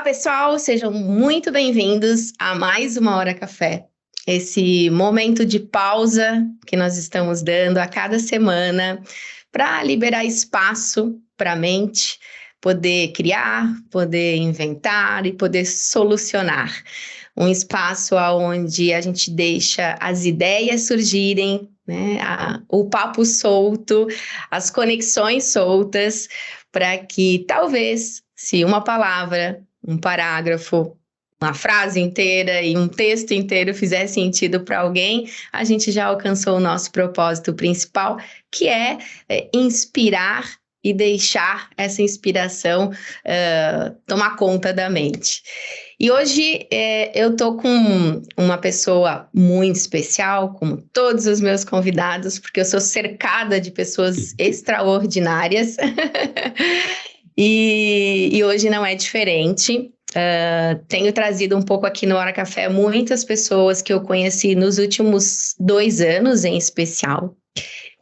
Olá, pessoal, sejam muito bem-vindos a mais uma Hora Café. Esse momento de pausa que nós estamos dando a cada semana para liberar espaço para a mente poder criar, poder inventar e poder solucionar. Um espaço onde a gente deixa as ideias surgirem, né? O papo solto, as conexões soltas, para que talvez, se uma palavra, um parágrafo, uma frase inteira e um texto inteiro fizer sentido para alguém, a gente já alcançou o nosso propósito principal, que é inspirar e deixar essa inspiração tomar conta da mente. E hoje eu tô com uma pessoa muito especial, como todos os meus convidados, porque eu sou cercada de pessoas extraordinárias. E hoje não é diferente. Tenho trazido um pouco aqui no Hora Café muitas pessoas que eu conheci nos últimos 2 anos, em especial.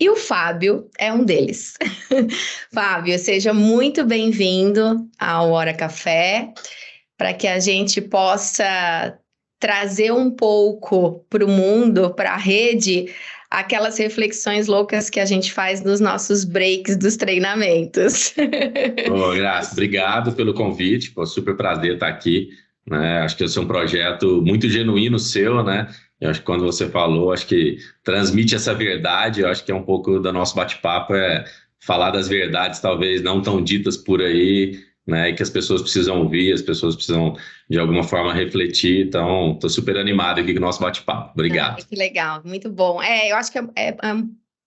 E o Fábio é um deles. Fábio, seja muito bem-vindo ao Hora Café, para que a gente possa trazer um pouco para o mundo, para a rede, aquelas reflexões loucas que a gente faz nos nossos breaks dos treinamentos. Ô, Graça, obrigado pelo convite, pô, super prazer estar aqui, né? Acho que esse é um projeto muito genuíno seu, né? Eu acho que quando você falou, acho que transmite essa verdade, eu acho que é um pouco do nosso bate-papo, é falar das verdades talvez não tão ditas por aí, né? E que as pessoas precisam ouvir, as pessoas precisam de alguma forma refletir, então estou super animado aqui com o nosso bate-papo. Obrigado. Que legal, muito bom. Eu acho que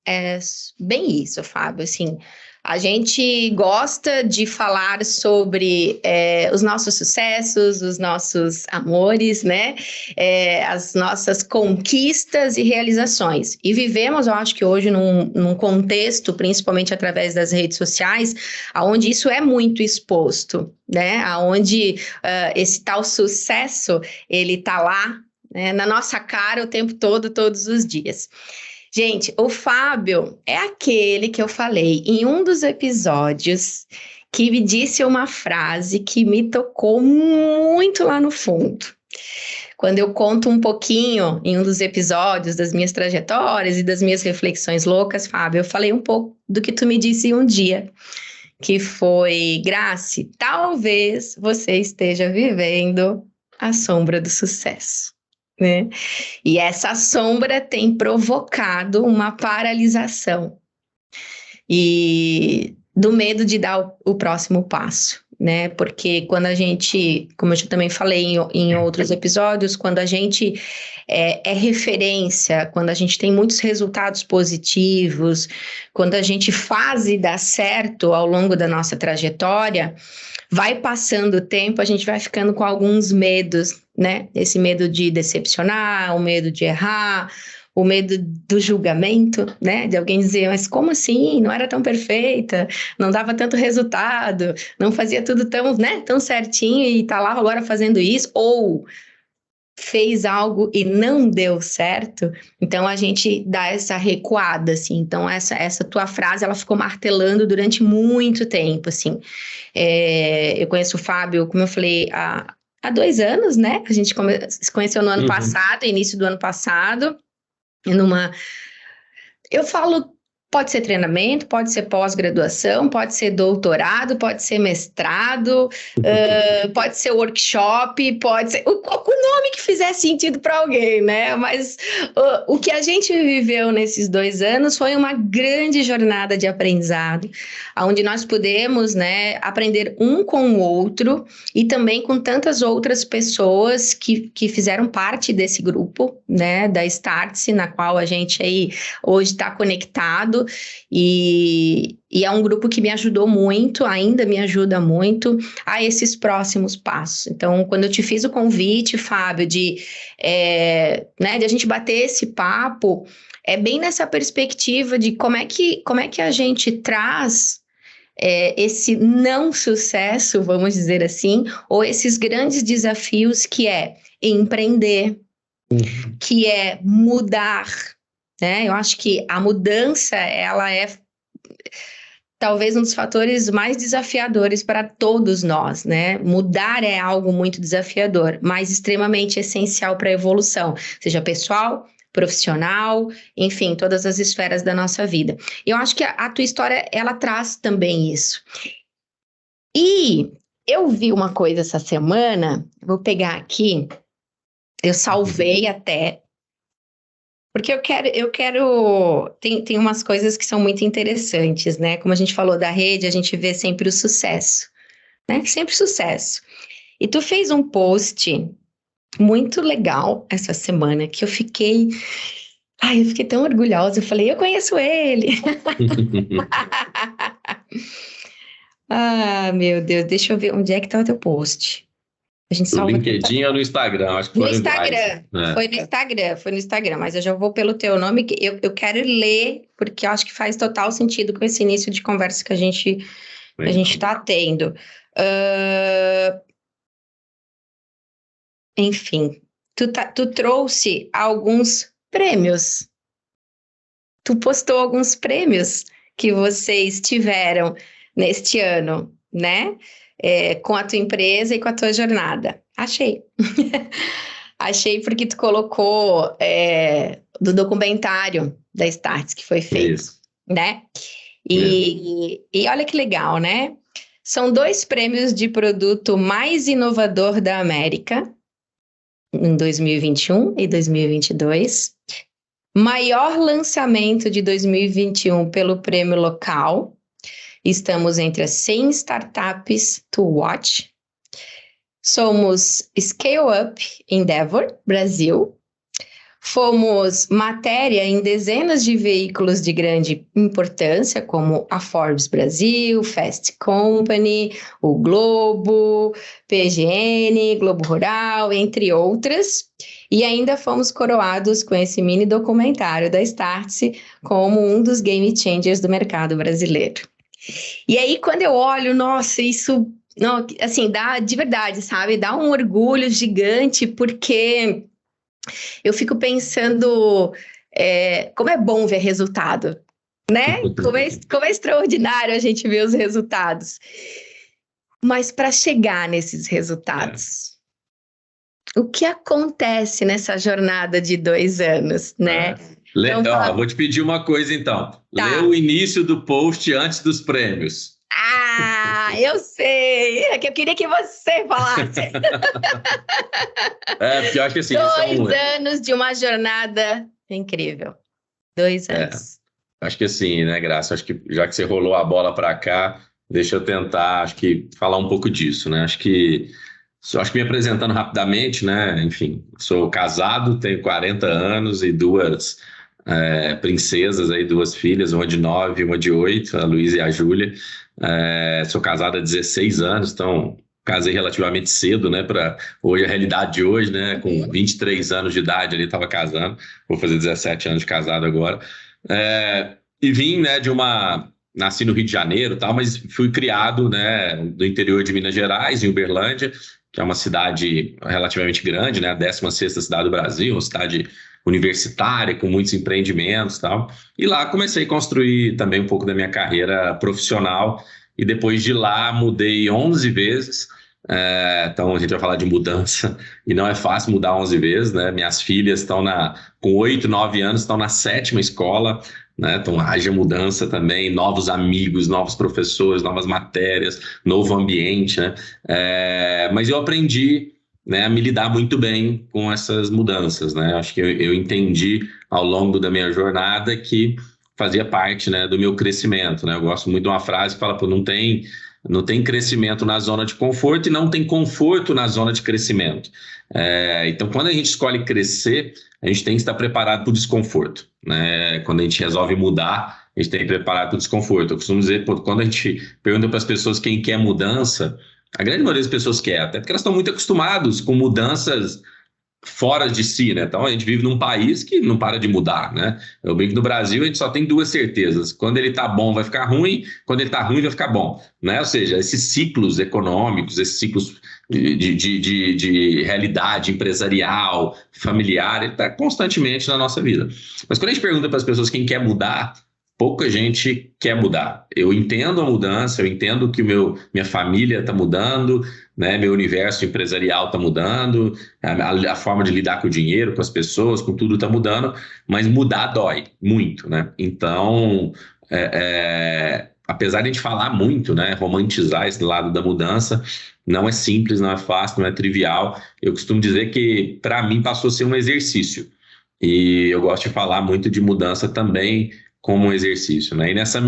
é bem isso, Fábio, assim, a gente gosta de falar sobre os nossos sucessos, os nossos amores, né? As nossas conquistas e realizações. E vivemos, eu acho que hoje, num contexto, principalmente através das redes sociais, onde isso é muito exposto, né? Onde esse tal sucesso, ele tá lá, né, na nossa cara o tempo todo, todos os dias. Gente, o Fábio é aquele que eu falei em um dos episódios que me disse uma frase que me tocou muito lá no fundo. Quando eu conto um pouquinho em um dos episódios das minhas trajetórias e das minhas reflexões loucas, Fábio, eu falei um pouco do que tu me disse um dia, que foi: Grace, talvez você esteja vivendo a sombra do sucesso, né? E essa sombra tem provocado uma paralisação e do medo de dar o próximo passo, né? Porque quando a gente, como eu já também falei em outros episódios, quando a gente é referência, quando a gente tem muitos resultados positivos, quando a gente faz e dá certo ao longo da nossa trajetória, vai passando o tempo, a gente vai ficando com alguns medos, né? Esse medo de decepcionar, o medo de errar, o medo do julgamento, né? De alguém dizer, mas como assim? Não era tão perfeita, não dava tanto resultado, não fazia tudo tão, né, tão certinho e tá lá agora fazendo isso, ou fez algo e não deu certo. Então a gente dá essa recuada, assim. Então essa tua frase, ela ficou martelando durante muito tempo, assim. Eu conheço o Fábio, como eu falei, há 2 anos, né? A gente se conheceu no ano passado, início do ano passado, eu falo, pode ser treinamento, pode ser pós-graduação, pode ser doutorado, pode ser mestrado, pode ser workshop, pode ser o nome que fizer sentido para alguém, né? Mas o que a gente viveu nesses 2 anos foi uma grande jornada de aprendizado, onde nós pudemos, né, aprender um com o outro e também com tantas outras pessoas que fizeram parte desse grupo, né, da Startse, na qual a gente aí hoje está conectado, e é um grupo que me ajudou muito, ainda me ajuda muito a esses próximos passos. Então, quando eu te fiz o convite, Fábio, né, de a gente bater esse papo, é bem nessa perspectiva de como é que a gente traz esse não sucesso, vamos dizer assim, ou esses grandes desafios que é empreender, que é mudar, né? Eu acho que a mudança, ela é talvez um dos fatores mais desafiadores para todos nós, né? Mudar é algo muito desafiador, mas extremamente essencial para a evolução, seja pessoal, profissional, enfim, todas as esferas da nossa vida. Eu acho que a tua história, ela traz também isso. E eu vi uma coisa essa semana, vou pegar aqui, eu salvei até, porque tem umas coisas que são muito interessantes, né? Como a gente falou da rede, a gente vê sempre o sucesso, né? Sempre sucesso. E tu fez um post muito legal essa semana, que eu fiquei tão orgulhosa, eu falei, eu conheço ele. Ah, meu Deus, deixa eu ver onde é que tá o teu post. A gente No salva LinkedIn ou no Instagram? Acho que no foi Instagram, né? foi no Instagram, mas eu já vou pelo teu nome, que eu quero ler, porque eu acho que faz total sentido com esse início de conversa que a gente está tendo. Enfim, tu trouxe alguns prêmios, tu postou alguns prêmios que vocês tiveram neste ano, né? Com a tua empresa e com a tua jornada. Achei. Achei porque tu colocou do documentário da Startse que foi feito, Isso. né? E olha que legal, né? São 2 prêmios de produto mais inovador da América, em 2021 e 2022. Maior lançamento de 2021 pelo prêmio local. Estamos entre as 100 startups to watch. Somos Scale Up Endeavor, Brasil. Fomos matéria em dezenas de veículos de grande importância, como a Forbes Brasil, Fast Company, o Globo, PGN, Globo Rural, entre outras. E ainda fomos coroados com esse mini documentário da Startse como um dos game changers do mercado brasileiro. E aí, quando eu olho, nossa, isso, não, assim, dá de verdade, sabe? Dá um orgulho gigante, porque eu fico pensando como é bom ver resultado, né? Como é extraordinário a gente ver os resultados. Mas para chegar nesses resultados, o que acontece nessa jornada de 2 anos, né? Então, vou te pedir uma coisa, então. Tá. Lê o início do post antes dos prêmios. Eu sei! É que eu queria que você falasse. Porque eu acho que assim... 2 anos de uma jornada incrível. 2 anos. Acho que assim, né, Graça? Acho que já que você rolou a bola para cá, deixa eu tentar, acho que, falar um pouco disso, né? Acho que me apresentando rapidamente, né? Enfim, sou casado, tenho 40 anos e 2 princesas aí, 2 filhas, uma de 9 e uma de 8, a Luísa e a Júlia. Sou casado há 16 anos, então casei relativamente cedo, né? Para hoje, a realidade de hoje, né? Com 23 anos de idade ali, estava casando, vou fazer 17 anos de casado agora. E vim, né, nasci no Rio de Janeiro, tal, mas fui criado, né, do interior de Minas Gerais, em Uberlândia, que é uma cidade relativamente grande, né, a 16ª cidade do Brasil, uma cidade universitária, com muitos empreendimentos e tal. E lá comecei a construir também um pouco da minha carreira profissional, e depois de lá mudei 11 vezes. Então a gente vai falar de mudança, e não é fácil mudar 11 vezes, né? Minhas filhas estão com 8, 9 anos, estão na 7ª escola, né? Então haja mudança também, novos amigos, novos professores, novas matérias, novo ambiente, né? Mas eu aprendi, né, a me lidar muito bem com essas mudanças, né? Acho que eu entendi ao longo da minha jornada que fazia parte, né, do meu crescimento, né? Eu gosto muito de uma frase que fala, pô, não tem crescimento na zona de conforto e não tem conforto na zona de crescimento. Então, quando a gente escolhe crescer, a gente tem que estar preparado para o desconforto, né? Quando a gente resolve mudar, a gente tem que preparar para o desconforto. Eu costumo dizer, quando a gente pergunta para as pessoas quem quer mudança, a grande maioria das pessoas quer, até porque elas estão muito acostumadas com mudanças fora de si, né? Então a gente vive num país que não para de mudar, né? Eu brinco que no Brasil a gente só tem 2 certezas: quando ele tá bom vai ficar ruim, quando ele tá ruim vai ficar bom, né? Ou seja, esses ciclos econômicos, esses ciclos de realidade empresarial, familiar, ele tá constantemente na nossa vida. Mas quando a gente pergunta para as pessoas quem quer mudar, pouca gente quer mudar. Eu entendo a mudança, eu entendo que minha família está mudando, né? Meu universo empresarial está mudando, a forma de lidar com o dinheiro, com as pessoas, com tudo está mudando, mas mudar dói muito, né? Então, apesar de a gente falar muito, né, romantizar esse lado da mudança, não é simples, não é fácil, não é trivial. Eu costumo dizer que, para mim, passou a ser um exercício. E eu gosto de falar muito de mudança também como um exercício, né? E nessa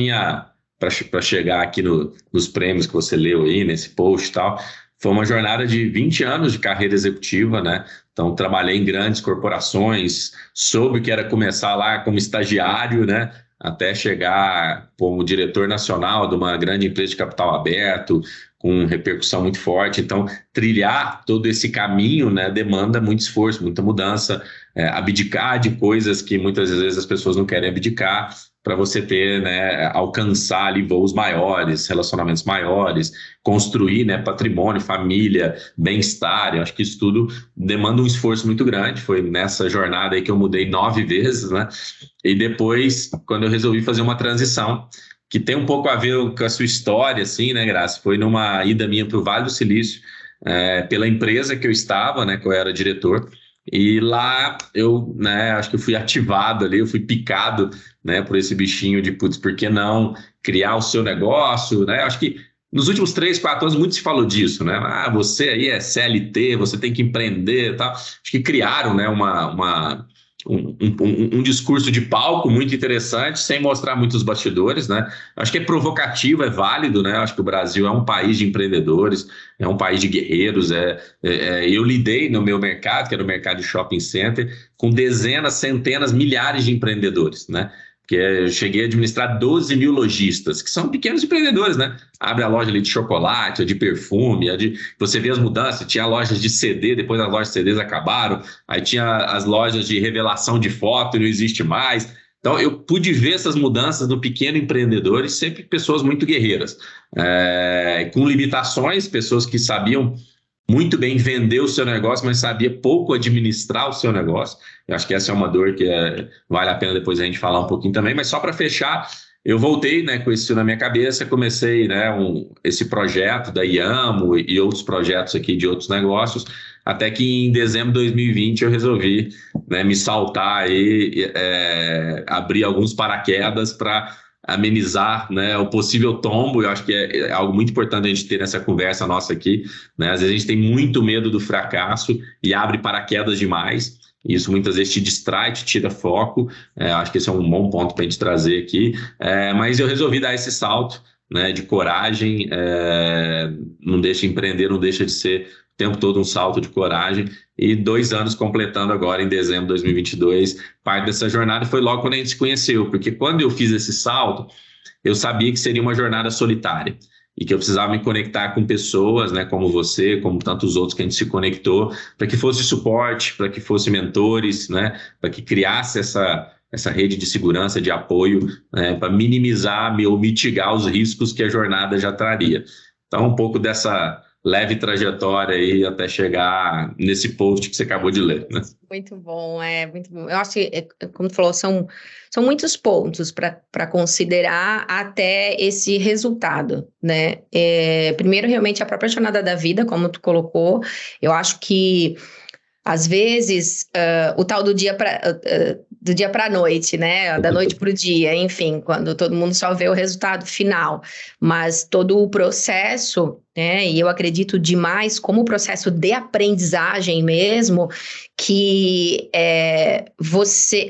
para chegar aqui nos prêmios que você leu aí, nesse post e tal, foi uma jornada de 20 anos de carreira executiva, né? Então, trabalhei em grandes corporações, soube que era começar lá como estagiário, né? Até chegar como diretor nacional de uma grande empresa de capital aberto, com repercussão muito forte. Então, trilhar todo esse caminho, né, demanda muito esforço, muita mudança, abdicar de coisas que muitas vezes as pessoas não querem abdicar, para você ter, né, alcançar ali voos maiores, relacionamentos maiores, construir, né, patrimônio, família, bem-estar. Eu acho que isso tudo demanda um esforço muito grande. Foi nessa jornada aí que eu mudei 9 vezes, né? E depois, quando eu resolvi fazer uma transição, que tem um pouco a ver com a sua história, assim, né, Graça? Foi numa ida minha para o Vale do Silício, pela empresa que eu estava, né, que eu era diretor. E lá eu, né, acho que eu fui ativado ali, eu fui picado, né, por esse bichinho de, putz, por que não criar o seu negócio, né? Acho que nos últimos 3, 4 anos muito se falou disso, né? Ah, você aí é CLT, você tem que empreender e tal. Acho que criaram, né, um discurso de palco muito interessante, sem mostrar muitos bastidores, né? Acho que é provocativo, é válido, né? Acho que o Brasil é um país de empreendedores, é um país de guerreiros. Eu lidei no meu mercado, que era o mercado de shopping center, com dezenas, centenas, milhares de empreendedores, né? Porque eu cheguei a administrar 12 mil lojistas, que são pequenos empreendedores, né? Abre a loja ali de chocolate, a de perfume, você vê as mudanças, tinha lojas de CD, depois as lojas de CDs acabaram, aí tinha as lojas de revelação de foto, não existe mais. Então, eu pude ver essas mudanças no pequeno empreendedor e sempre pessoas muito guerreiras, com limitações, pessoas que sabiam muito bem vender o seu negócio, mas sabia pouco administrar o seu negócio. Eu acho que essa é uma dor que vale a pena depois a gente falar um pouquinho também, mas só para fechar, eu voltei, né, com isso na minha cabeça, comecei, né, esse projeto da IAMO e outros projetos aqui de outros negócios, até que em dezembro de 2020 eu resolvi, né, me saltar e abrir alguns paraquedas para amenizar, né, o possível tombo. Eu acho que é algo muito importante a gente ter nessa conversa nossa aqui, né? Às vezes a gente tem muito medo do fracasso e abre paraquedas demais. Isso muitas vezes te distrai, te tira foco. Acho que esse é um bom ponto para a gente trazer aqui. Mas eu resolvi dar esse salto, né, de coragem. Não deixa de empreender, não deixa de ser o tempo todo um salto de coragem. E 2 anos completando agora em dezembro de 2022, parte dessa jornada foi logo quando a gente se conheceu, porque quando eu fiz esse salto, eu sabia que seria uma jornada solitária e que eu precisava me conectar com pessoas, né, como você, como tantos outros que a gente se conectou, para que fosse suporte, para que fosse mentores, né, para que criasse essa rede de segurança, de apoio, né, para minimizar ou mitigar os riscos que a jornada já traria. Então, um pouco dessa leve trajetória aí até chegar nesse post que você acabou de ler, né? Muito bom, muito bom. Eu acho que, como tu falou, são muitos pontos para considerar até esse resultado, né? Primeiro, realmente, a própria jornada da vida, como tu colocou, eu acho que às vezes, o tal do dia para a noite, né? Da noite para o dia, enfim, quando todo mundo só vê o resultado final. Mas todo o processo, né? E eu acredito demais como o processo de aprendizagem mesmo, que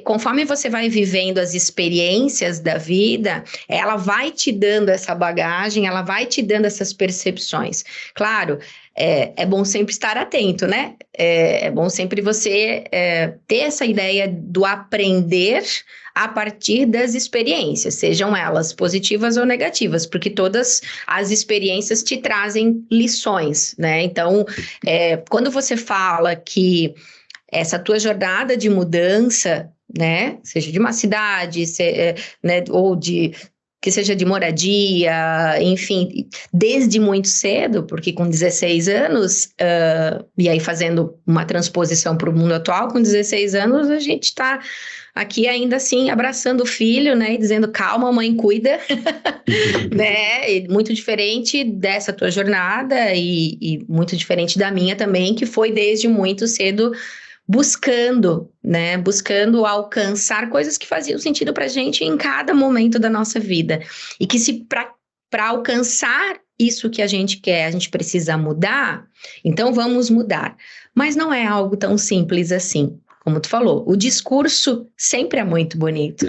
conforme você vai vivendo as experiências da vida, ela vai te dando essa bagagem, ela vai te dando essas percepções. Claro, é bom sempre estar atento, né? É bom sempre você ter essa ideia do aprender a partir das experiências, sejam elas positivas ou negativas, porque todas as experiências te trazem lições, né? Então, quando você fala que essa tua jornada de mudança, né, seja de uma cidade, né, ou que seja de moradia, enfim, desde muito cedo, porque com 16 anos, e aí fazendo uma transposição para o mundo atual, com 16 anos a gente está aqui ainda assim abraçando o filho, né, e dizendo calma, mãe, cuida, né, e muito diferente dessa tua jornada e muito diferente da minha também, que foi desde muito cedo buscando, né, buscando alcançar coisas que faziam sentido pra gente em cada momento da nossa vida, e que se para alcançar isso que a gente quer, a gente precisa mudar, então vamos mudar. Mas não é algo tão simples assim, como tu falou. O discurso sempre é muito bonito.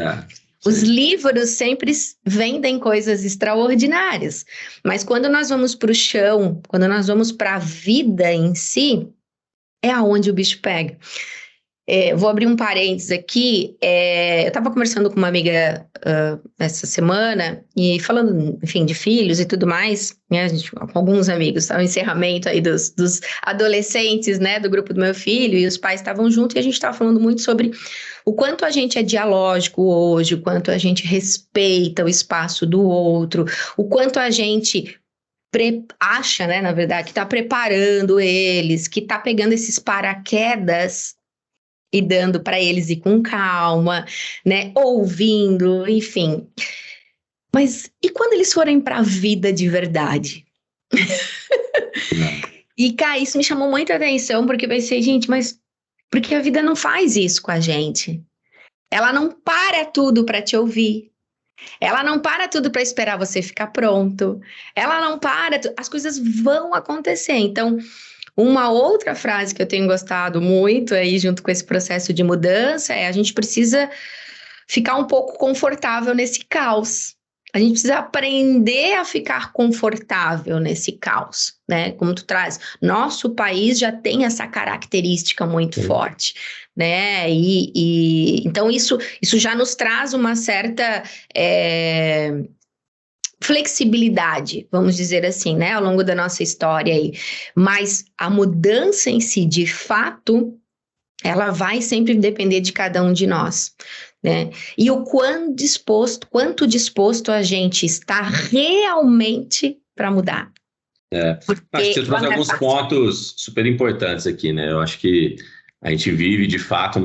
Os livros sempre vendem coisas extraordinárias. Mas quando nós vamos para o chão, quando nós vamos para a vida em si, é aonde o bicho pega. Vou abrir um parênteses aqui. Eu estava conversando com uma amiga essa semana e falando, enfim, de filhos e tudo mais, né? A gente, com alguns amigos, o encerramento aí dos adolescentes, né, do grupo do meu filho, e os pais estavam juntos e a gente estava falando muito sobre o quanto a gente é dialógico hoje, o quanto a gente respeita o espaço do outro, o quanto a gente acha, né, na verdade, que está preparando eles, que está pegando esses paraquedas e dando para eles ir com calma, né, ouvindo, enfim. Mas e quando eles forem para a vida de verdade? E, cara, isso me chamou muita atenção, porque eu pensei, gente, mas porque a vida não faz isso com a gente. Ela não para tudo para te ouvir. Ela não para tudo para esperar você ficar pronto. Ela não para, as coisas vão acontecer. Então, uma outra frase que eu tenho gostado muito aí, junto com esse processo de mudança, é: a gente precisa ficar um pouco confortável nesse caos. A gente precisa aprender a ficar confortável nesse caos, né? Como tu traz, nosso país já tem essa característica muito forte, né? Então isso já nos traz uma certa flexibilidade, vamos dizer assim, né? Ao longo da nossa história aí. Mas a mudança em si, de fato, ela vai sempre depender de cada um de nós, né? E o quanto disposto a gente está realmente para mudar. Acho que você trouxe alguns pontos super importantes aqui, né? Eu acho que a gente vive, de fato,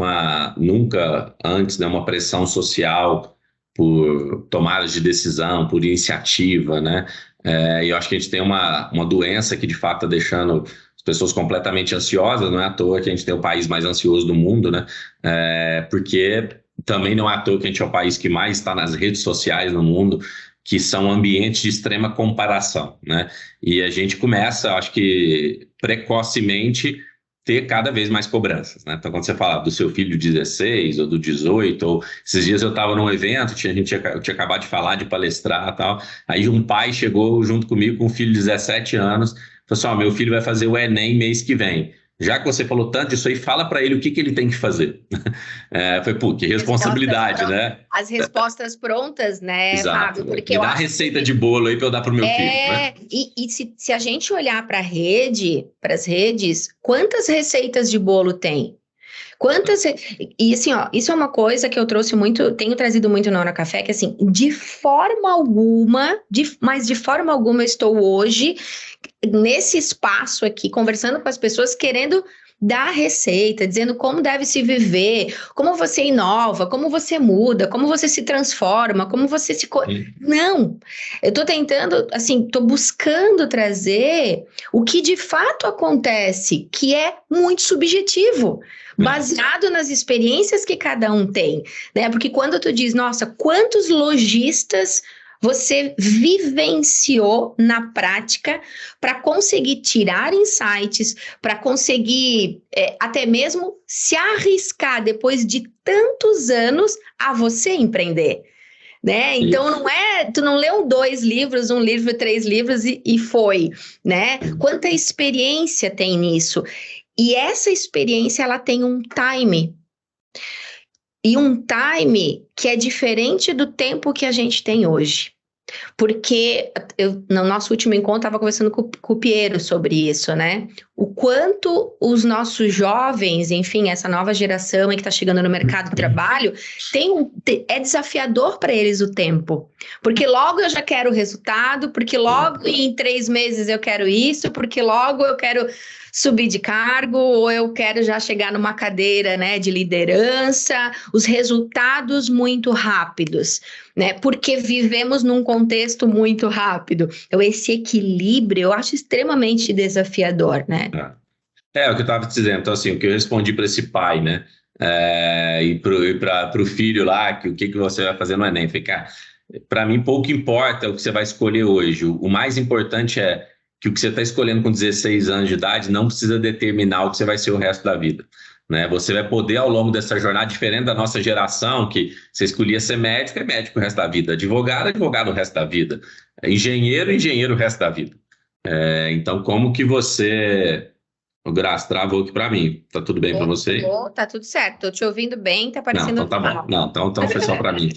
nunca antes, né, uma pressão social por tomadas de decisão, por iniciativa, né? E eu acho que a gente tem uma doença que, de fato, está deixando as pessoas completamente ansiosas. Não é à toa que a gente tem o país mais ansioso do mundo, né? Porque também não é à toa que a gente é o país que mais está nas redes sociais no mundo, que são ambientes de extrema comparação, né? E a gente começa, acho que precocemente, ter cada vez mais cobranças, né? Então, quando você fala do seu filho de 16 ou do 18, ou esses dias eu estava num evento, eu tinha acabado de falar, de palestrar e tal, aí um pai chegou junto comigo com um filho de 17 anos, falou assim: meu filho vai fazer o Enem mês que vem. Já que você falou tanto disso aí, fala para ele o que ele tem que fazer. Foi, pô, que responsabilidade, né? As respostas prontas, né, Exato. Fábio? Porque me dá a receita de bolo aí para eu dar para o meu filho, né? E se a gente olhar para as redes, quantas receitas de bolo tem? E assim, ó, isso é uma coisa que eu tenho trazido muito no Hora Café, que assim, de forma alguma eu estou hoje nesse espaço aqui, conversando com as pessoas, querendo dar receita, dizendo como deve se viver, como você inova, como você muda, como você se transforma, como você se... Não, eu tô tentando, assim, tô buscando trazer o que de fato acontece, que é muito subjetivo, baseado nas experiências que cada um tem, né? Porque quando tu diz, nossa, quantos lojistas você vivenciou na prática para conseguir tirar insights, para conseguir até mesmo se arriscar depois de tantos anos a você empreender, né? Então tu não leu 2 livros, 1 livro, 3 livros e foi, né? Quanta experiência tem nisso? E essa experiência, ela tem um time. E um time que é diferente do tempo que a gente tem hoje. Porque no nosso último encontro, estava conversando com o Piero sobre isso, né? O quanto os nossos jovens, enfim, essa nova geração que está chegando no mercado de trabalho, é desafiador para eles o tempo. Porque logo eu já quero o resultado, porque logo em 3 meses eu quero isso, porque logo eu quero subir de cargo, ou eu quero já chegar numa cadeira, né, de liderança, os resultados muito rápidos, né, porque vivemos num contexto muito rápido. Então, esse equilíbrio eu acho extremamente desafiador, né? O que eu estava te dizendo, então assim, o que eu respondi para esse pai, né, e para o filho lá, que o que você vai fazer no Enem, falei, cara, para mim pouco importa o que você vai escolher hoje, o mais importante é que o que você está escolhendo com 16 anos de idade não precisa determinar o que você vai ser o resto da vida, né? Você vai poder, ao longo dessa jornada, diferente da nossa geração, que você escolhia ser médico, é médico o resto da vida, advogado, advogado o resto da vida, engenheiro, engenheiro o resto da vida. Então, como que você... O Graça travou aqui para mim. Tá tudo bem para você? Tá tudo certo. Tô te ouvindo bem, tá parecendo... Não, então tá bom. Não, então foi só para mim.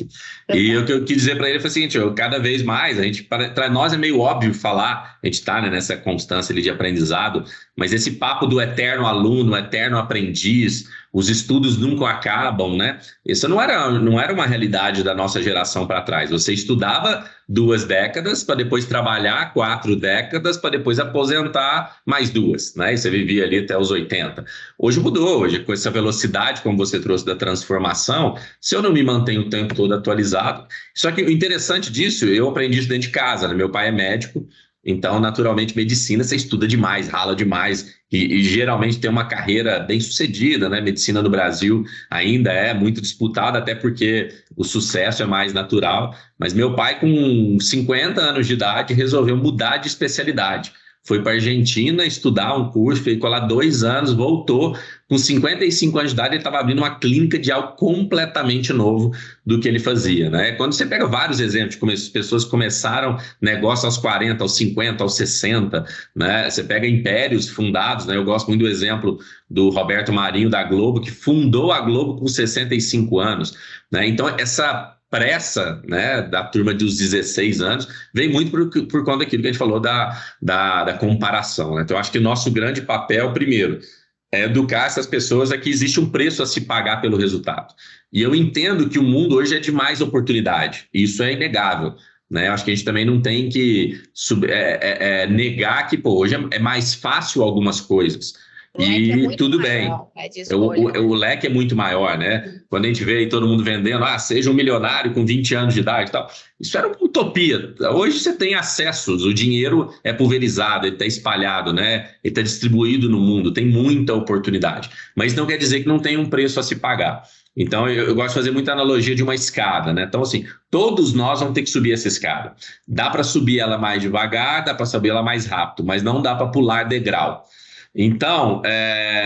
E o que eu quis dizer para ele foi o seguinte, cada vez mais, para nós é meio óbvio falar, a gente está, né, nessa constância ali de aprendizado, mas esse papo do eterno aluno, eterno aprendiz, os estudos nunca acabam, né? Isso não era uma realidade da nossa geração para trás. Você estudava 2 décadas para depois trabalhar 4 décadas para depois aposentar mais 2, né? E você vivia ali até os 80. Hoje mudou, hoje com essa velocidade, como você trouxe da transformação, se eu não me mantenho o tempo todo atualizado... Só que o interessante disso, eu aprendi isso dentro de casa, né? Meu pai é médico, então, naturalmente, medicina você estuda demais, rala demais e geralmente tem uma carreira bem sucedida, né? Medicina no Brasil ainda é muito disputada, até porque o sucesso é mais natural. Mas meu pai, com 50 anos de idade, resolveu mudar de especialidade. Foi para a Argentina estudar um curso, ficou lá 2 anos, voltou. Com 55 anos de idade, ele estava abrindo uma clínica de algo completamente novo do que ele fazia, né? Quando você pega vários exemplos de como as pessoas começaram negócio aos 40, aos 50, aos 60, né? Você pega impérios fundados, né? Eu gosto muito do exemplo do Roberto Marinho da Globo, que fundou a Globo com 65 anos, né? Então, essa pressa, né, da turma dos 16 anos, vem muito por conta daquilo que a gente falou da comparação, né? Então, eu acho que o nosso grande papel, primeiro, é educar essas pessoas a que existe um preço a se pagar pelo resultado. E eu entendo que o mundo hoje é de mais oportunidade, isso é inegável, né? Eu acho que a gente também não tem que negar que, hoje é mais fácil algumas coisas. E tudo bem, o leque é muito maior, né? Quando a gente vê aí todo mundo vendendo, seja um milionário com 20 anos de idade e tal, isso era uma utopia. Hoje você tem acessos, o dinheiro é pulverizado, ele está espalhado, né? Ele está distribuído no mundo, tem muita oportunidade, mas não quer dizer que não tem um preço a se pagar. Então eu gosto de fazer muita analogia de uma escada, né? Então assim, todos nós vamos ter que subir essa escada. Dá para subir ela mais devagar, dá para subir ela mais rápido, mas não dá para pular degrau. Então,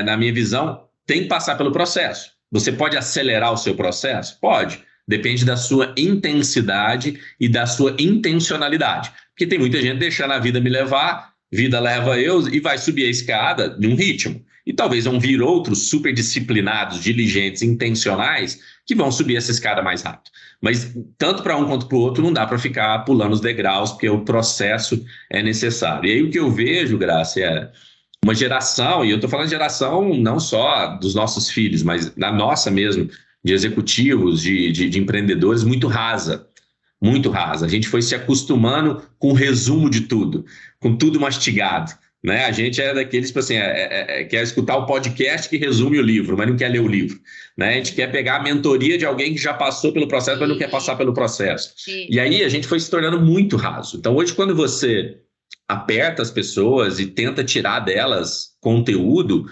na minha visão, tem que passar pelo processo. Você pode acelerar o seu processo? Pode. Depende da sua intensidade e da sua intencionalidade. Porque tem muita gente deixando a vida me levar, vida leva eu, e vai subir a escada de um ritmo. E talvez vão vir outros super disciplinados, diligentes, intencionais, que vão subir essa escada mais rápido. Mas tanto para um quanto para o outro não dá para ficar pulando os degraus, porque o processo é necessário. E aí o que eu vejo, Graça, é uma geração, e eu estou falando de geração não só dos nossos filhos, mas da nossa mesmo, de executivos, de empreendedores, muito rasa, muito rasa. A gente foi se acostumando com o resumo de tudo, com tudo mastigado, né? A gente é daqueles, tipo assim, quer escutar o podcast que resume o livro, mas não quer ler o livro, né? A gente quer pegar a mentoria de alguém que já passou pelo processo, mas não quer passar pelo processo. E aí a gente foi se tornando muito raso. Então hoje, quando você aperta as pessoas e tenta tirar delas conteúdo,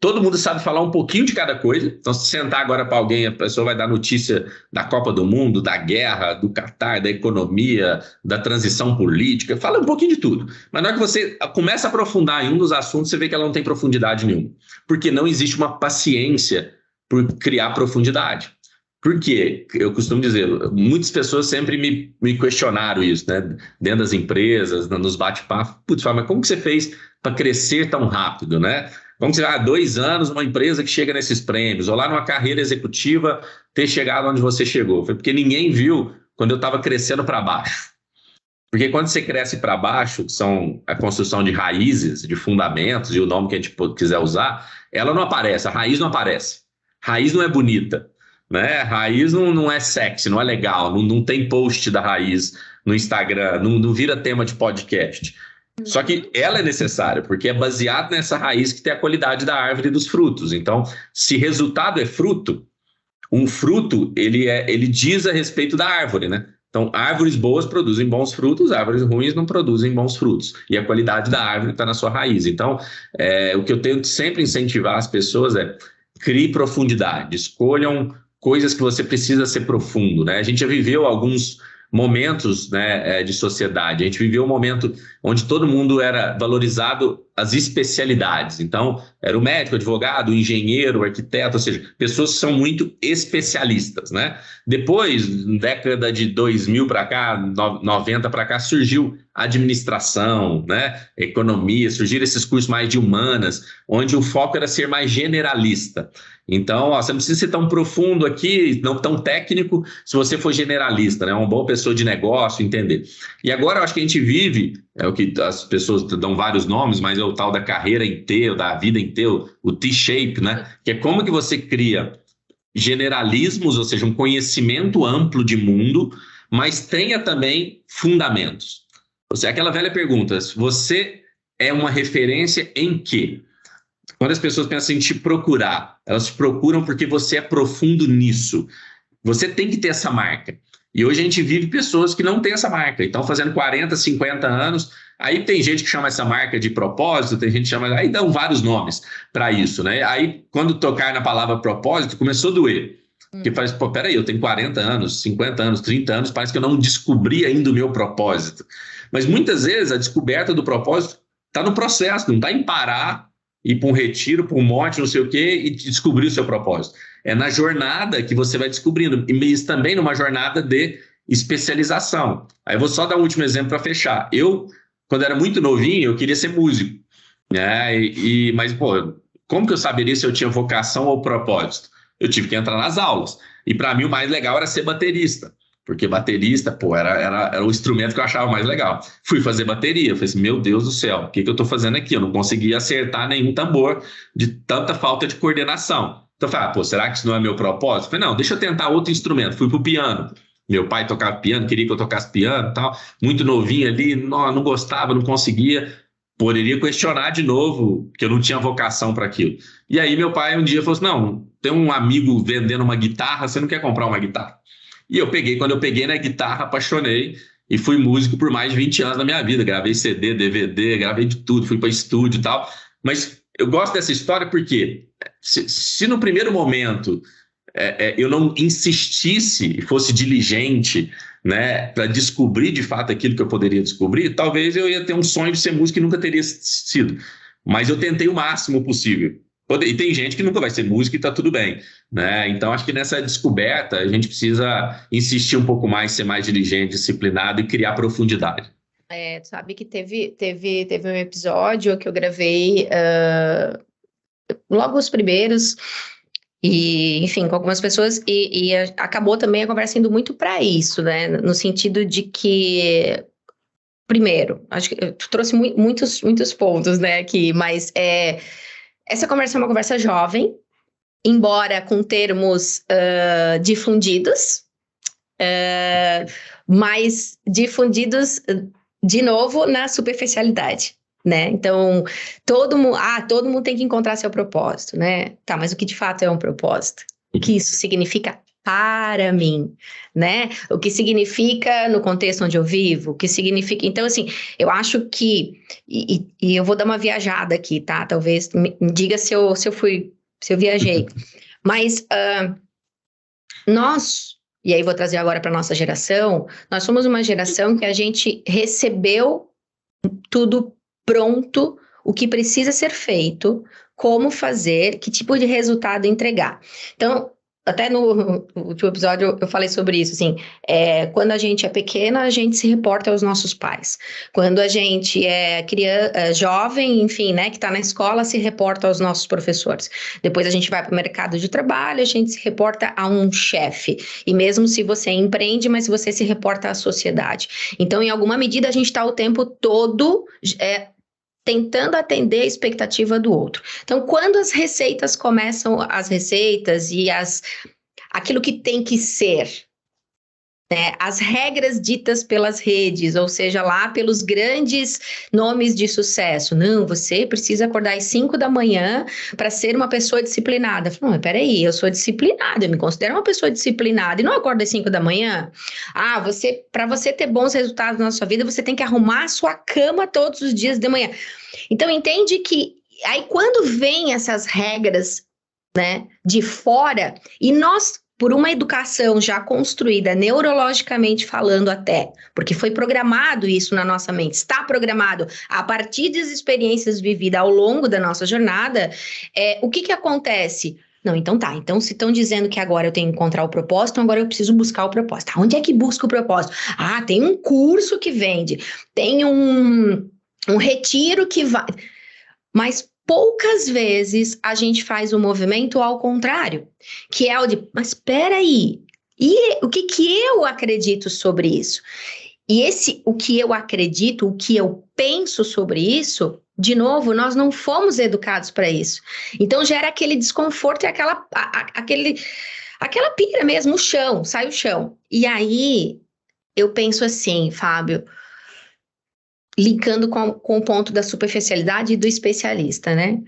todo mundo sabe falar um pouquinho de cada coisa. Então, se sentar agora para alguém, a pessoa vai dar notícia da Copa do Mundo, da guerra, do Catar, da economia, da transição política, fala um pouquinho de tudo. Mas na hora que você começa a aprofundar em um dos assuntos, você vê que ela não tem profundidade nenhuma. Porque não existe uma paciência por criar profundidade. Por quê? Eu costumo dizer, muitas pessoas sempre me questionaram isso, né? Dentro das empresas, nos bate-papos. Putz, mas como que você fez para crescer tão rápido, né? Como que você, 2 anos, uma empresa que chega nesses prêmios, ou lá numa carreira executiva, ter chegado onde você chegou? Foi porque ninguém viu quando eu estava crescendo para baixo. Porque quando você cresce para baixo, que são a construção de raízes, de fundamentos, e o nome que a gente quiser usar, ela não aparece, a raiz não aparece. Raiz não é bonita, né? Raiz não é sexy, não é legal, não tem post da raiz no Instagram, não vira tema de podcast. Só que ela é necessária, porque é baseado nessa raiz que tem a qualidade da árvore e dos frutos. Então, se resultado é fruto, um fruto, ele diz a respeito da árvore, né? Então, árvores boas produzem bons frutos, árvores ruins não produzem bons frutos. E a qualidade da árvore está na sua raiz. Então, o que eu tento sempre incentivar as pessoas é crie profundidade, escolham coisas que você precisa ser profundo, né? A gente já viveu alguns momentos, né, de sociedade. A gente viveu um momento onde todo mundo era valorizado as especialidades. Então, era o médico, o advogado, o engenheiro, o arquiteto, ou seja, pessoas que são muito especialistas, né? Depois, na década de 2000 para cá, 90 para cá, surgiu a administração, né? Economia, surgiram esses cursos mais de humanas, onde o foco era ser mais generalista. Então, você não precisa ser tão profundo aqui, não tão técnico, se você for generalista, né? Uma boa pessoa de negócio, entender. E agora eu acho que a gente vive, é o que as pessoas dão vários nomes, mas é o tal da carreira inteira, da vida inteira, o T-shape, né? Que é como que você cria generalismos, ou seja, um conhecimento amplo de mundo, mas tenha também fundamentos. Ou seja, aquela velha pergunta, você é uma referência em quê? Quando as pessoas pensam em te procurar, elas te procuram porque você é profundo nisso. Você tem que ter essa marca. E hoje a gente vive pessoas que não têm essa marca. Então, fazendo 40, 50 anos, aí tem gente que chama essa marca de propósito, tem gente que chama... Aí dão vários nomes para isso, né? Aí, quando tocar na palavra propósito, começou a doer. Porque faz, pô, peraí, eu tenho 40 anos, 50 anos, 30 anos, parece que eu não descobri ainda o meu propósito. Mas muitas vezes a descoberta do propósito está no processo, não está em parar, ir para um retiro, para um monte, não sei o quê, e descobrir o seu propósito. É na jornada que você vai descobrindo, e isso também numa jornada de especialização. Aí eu vou só dar um último exemplo para fechar. Eu, quando era muito novinho, eu queria ser músico, né? Mas, pô, como que eu saberia se eu tinha vocação ou propósito? Eu tive que entrar nas aulas. E para mim o mais legal era ser baterista. Porque baterista, pô, era o instrumento que eu achava mais legal. Fui fazer bateria, falei assim, meu Deus do céu, o que eu estou fazendo aqui? Eu não conseguia acertar nenhum tambor de tanta falta de coordenação. Então eu falei, pô, será que isso não é meu propósito? Eu falei, não, deixa eu tentar outro instrumento. Fui pro piano. Meu pai tocava piano, queria que eu tocasse piano e tal. Muito novinho ali, não gostava, não conseguia. Poderia questionar de novo, que eu não tinha vocação para aquilo. E aí meu pai um dia falou assim, não, tem um amigo vendendo uma guitarra, você não quer comprar uma guitarra? E quando eu peguei na guitarra, apaixonei e fui músico por mais de 20 anos da minha vida. Gravei CD, DVD, gravei de tudo, fui para estúdio e tal. Mas eu gosto dessa história porque se no primeiro momento eu não insistisse e fosse diligente, né, para descobrir de fato aquilo que eu poderia descobrir, talvez eu ia ter um sonho de ser músico e nunca teria sido. Mas eu tentei o máximo possível. E tem gente que nunca vai ser músico e está tudo bem, né? Então, acho que nessa descoberta a gente precisa insistir um pouco mais, ser mais diligente, disciplinado e criar profundidade. Sabe que teve um episódio que eu gravei logo os primeiros, e enfim, com algumas pessoas, e acabou também a conversa indo muito para isso, né? No sentido de que, primeiro, acho que tu trouxe muitos pontos, né, aqui, mas essa conversa é uma conversa jovem, embora com termos difundidos, mas difundidos, de novo, na superficialidade, né? Então, todo mundo tem que encontrar seu propósito, né? Tá, mas o que de fato é um propósito? O que isso significa para mim, né? O que significa no contexto onde eu vivo? O que significa... Então, assim, eu acho que... E eu vou dar uma viajada aqui, tá? Talvez me diga se eu viajei. Mas nós... E aí vou trazer agora para nossa geração. Nós somos uma geração que a gente recebeu tudo pronto, o que precisa ser feito, como fazer, que tipo de resultado entregar. Então, até no último episódio eu falei sobre isso, assim, quando a gente é pequena, a gente se reporta aos nossos pais. Quando a gente é criança, jovem, enfim, né, que está na escola, se reporta aos nossos professores. Depois a gente vai para o mercado de trabalho, a gente se reporta a um chefe. E mesmo se você empreende, mas você se reporta à sociedade. Então, em alguma medida, a gente está o tempo todo tentando atender a expectativa do outro. Então, quando as receitas começam, as receitas e aquilo que tem que ser, né, as regras ditas pelas redes, ou seja, lá pelos grandes nomes de sucesso. Não, você precisa acordar às 5 da manhã para ser uma pessoa disciplinada. Não, mas peraí, eu sou disciplinada, eu me considero uma pessoa disciplinada e não acordo às 5 da manhã? Para você ter bons resultados na sua vida, você tem que arrumar a sua cama todos os dias de manhã. Então, entende que aí quando vem essas regras, né, de fora, e nós, por uma educação já construída, neurologicamente falando até, porque foi programado isso na nossa mente, está programado a partir das experiências vividas ao longo da nossa jornada, o que acontece? Não, então tá, então se estão dizendo que agora eu tenho que encontrar o propósito, agora eu preciso buscar o propósito. Onde é que busca o propósito? Tem um curso que vende, tem um retiro que vai... Mas poucas vezes a gente faz o movimento ao contrário, que é o de, mas espera aí, e o que eu acredito sobre isso? E o que eu acredito, o que eu penso sobre isso, de novo, nós não fomos educados para isso. Então gera aquele desconforto e aquela pira mesmo, o chão, sai o chão. E aí eu penso assim, Fábio, linkando com o ponto da superficialidade e do especialista, né?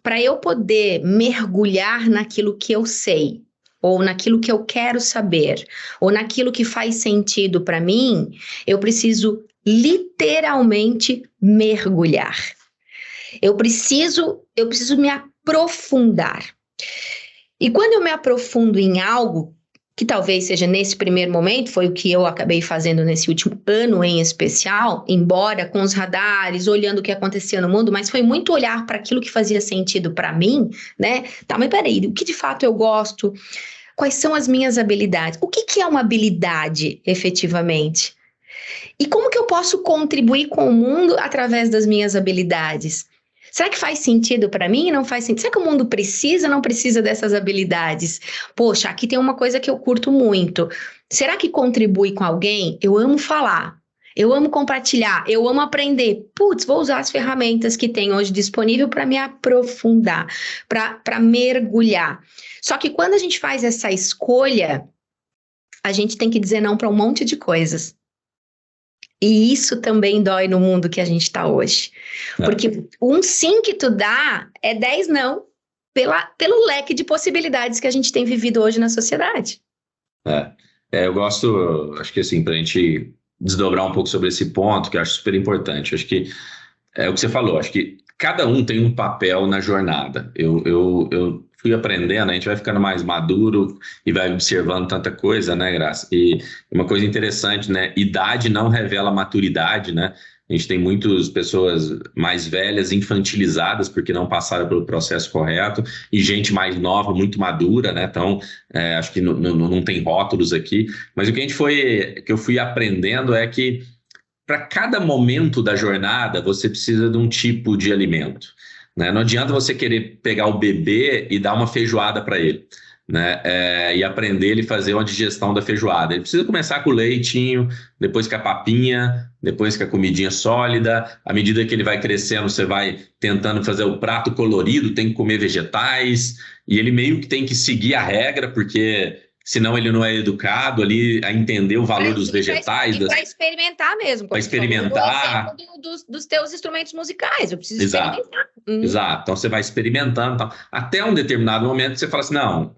Para eu poder mergulhar naquilo que eu sei, ou naquilo que eu quero saber, ou naquilo que faz sentido para mim, eu preciso literalmente mergulhar. Eu preciso me aprofundar. E quando eu me aprofundo em algo, que talvez seja nesse primeiro momento, foi o que eu acabei fazendo nesse último ano em especial, embora com os radares, olhando o que acontecia no mundo, mas foi muito olhar para aquilo que fazia sentido para mim, né? Tá, mas peraí, o que de fato eu gosto? Quais são as minhas habilidades? O que é uma habilidade, efetivamente? E como que eu posso contribuir com o mundo através das minhas habilidades? Será que faz sentido para mim? Não faz sentido? Será que o mundo precisa ou não precisa dessas habilidades? Poxa, aqui tem uma coisa que eu curto muito. Será que contribui com alguém? Eu amo falar, eu amo compartilhar, eu amo aprender. Putz, vou usar as ferramentas que tem hoje disponível para me aprofundar, para mergulhar. Só que quando a gente faz essa escolha, a gente tem que dizer não para um monte de coisas. E isso também dói no mundo que a gente está hoje. Porque um sim que tu dá é 10 não, pelo leque de possibilidades que a gente tem vivido hoje na sociedade. Eu gosto, acho que assim, para a gente desdobrar um pouco sobre esse ponto, que eu acho super importante, acho que é o que você falou, acho que cada um tem um papel na jornada. Eu fui aprendendo, a gente vai ficando mais maduro e vai observando tanta coisa, né, Graça? E uma coisa interessante, né? Idade não revela maturidade, né? A gente tem muitas pessoas mais velhas infantilizadas porque não passaram pelo processo correto e gente mais nova, muito madura, né? Então, acho que não tem rótulos aqui. Mas o que eu fui aprendendo é que para cada momento da jornada, você precisa de um tipo de alimento, né? Não adianta você querer pegar o bebê e dar uma feijoada para ele, né? E aprender ele a fazer uma digestão da feijoada. Ele precisa começar com o leitinho, depois com a papinha, depois com a comidinha sólida. À medida que ele vai crescendo, você vai tentando fazer o prato colorido, tem que comer vegetais, e ele meio que tem que seguir a regra, porque... senão ele não é educado ali a entender o valor dos vegetais. Para experimentar mesmo. Para experimentar. Dos teus instrumentos musicais, eu preciso experimentar. Exato, então você vai experimentando. Então, até um determinado momento você fala assim, não,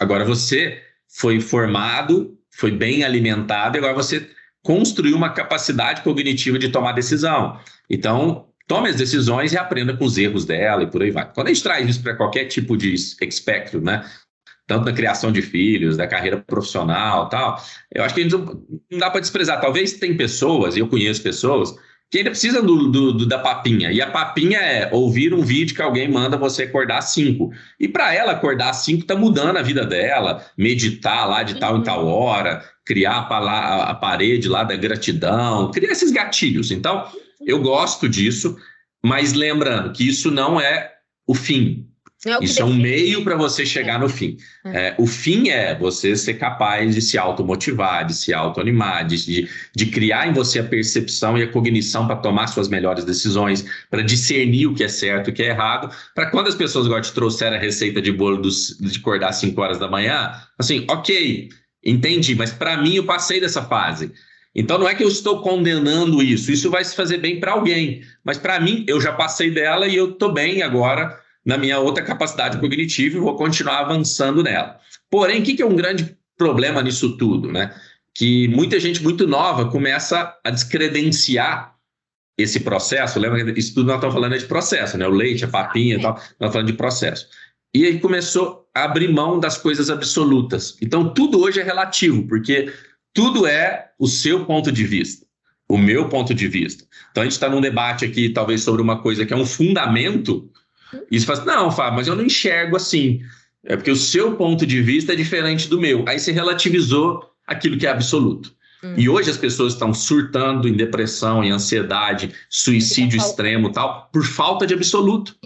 agora você foi formado, foi bem alimentado, e agora você construiu uma capacidade cognitiva de tomar decisão. Então, tome as decisões e aprenda com os erros dela e por aí vai. Quando a gente traz isso para qualquer tipo de espectro, né? Tanto na criação de filhos, da carreira profissional e tal, eu acho que a gente não dá para desprezar. Talvez tem pessoas, e eu conheço pessoas, que ainda precisa da papinha. E a papinha é ouvir um vídeo que alguém manda você acordar às 5. E para ela, acordar às 5 está mudando a vida dela. Meditar lá de tal em tal hora, criar a parede lá da gratidão, criar esses gatilhos. Então, eu gosto disso, mas lembrando que isso não é o fim. Isso é um meio para você chegar no fim. O fim é você ser capaz de se automotivar, de se autoanimar, de criar em você a percepção e a cognição para tomar suas melhores decisões, para discernir o que é certo e o que é errado, para quando as pessoas agora te trouxerem a receita de bolo de acordar às 5 horas da manhã, assim, ok, entendi, mas para mim eu passei dessa fase. Então não é que eu estou condenando isso vai se fazer bem para alguém, mas para mim eu já passei dela e eu estou bem agora na minha outra capacidade cognitiva e vou continuar avançando nela. Porém, o que é um grande problema nisso tudo, né? Que muita gente muito nova começa a descredenciar esse processo. Lembra que isso tudo nós estamos falando de processo, né? O leite, a papinha e tal, nós estamos falando de processo. E aí começou a abrir mão das coisas absolutas. Então, tudo hoje é relativo, porque tudo é o seu ponto de vista, o meu ponto de vista. Então, a gente está num debate aqui, talvez, sobre uma coisa que é um fundamento. E você fala assim, não, Fábio, mas eu não enxergo assim. É porque o seu ponto de vista é diferente do meu. Aí você relativizou aquilo que é absoluto. E hoje as pessoas estão surtando em depressão, em ansiedade, suicídio extremo e tal, por falta de absoluto.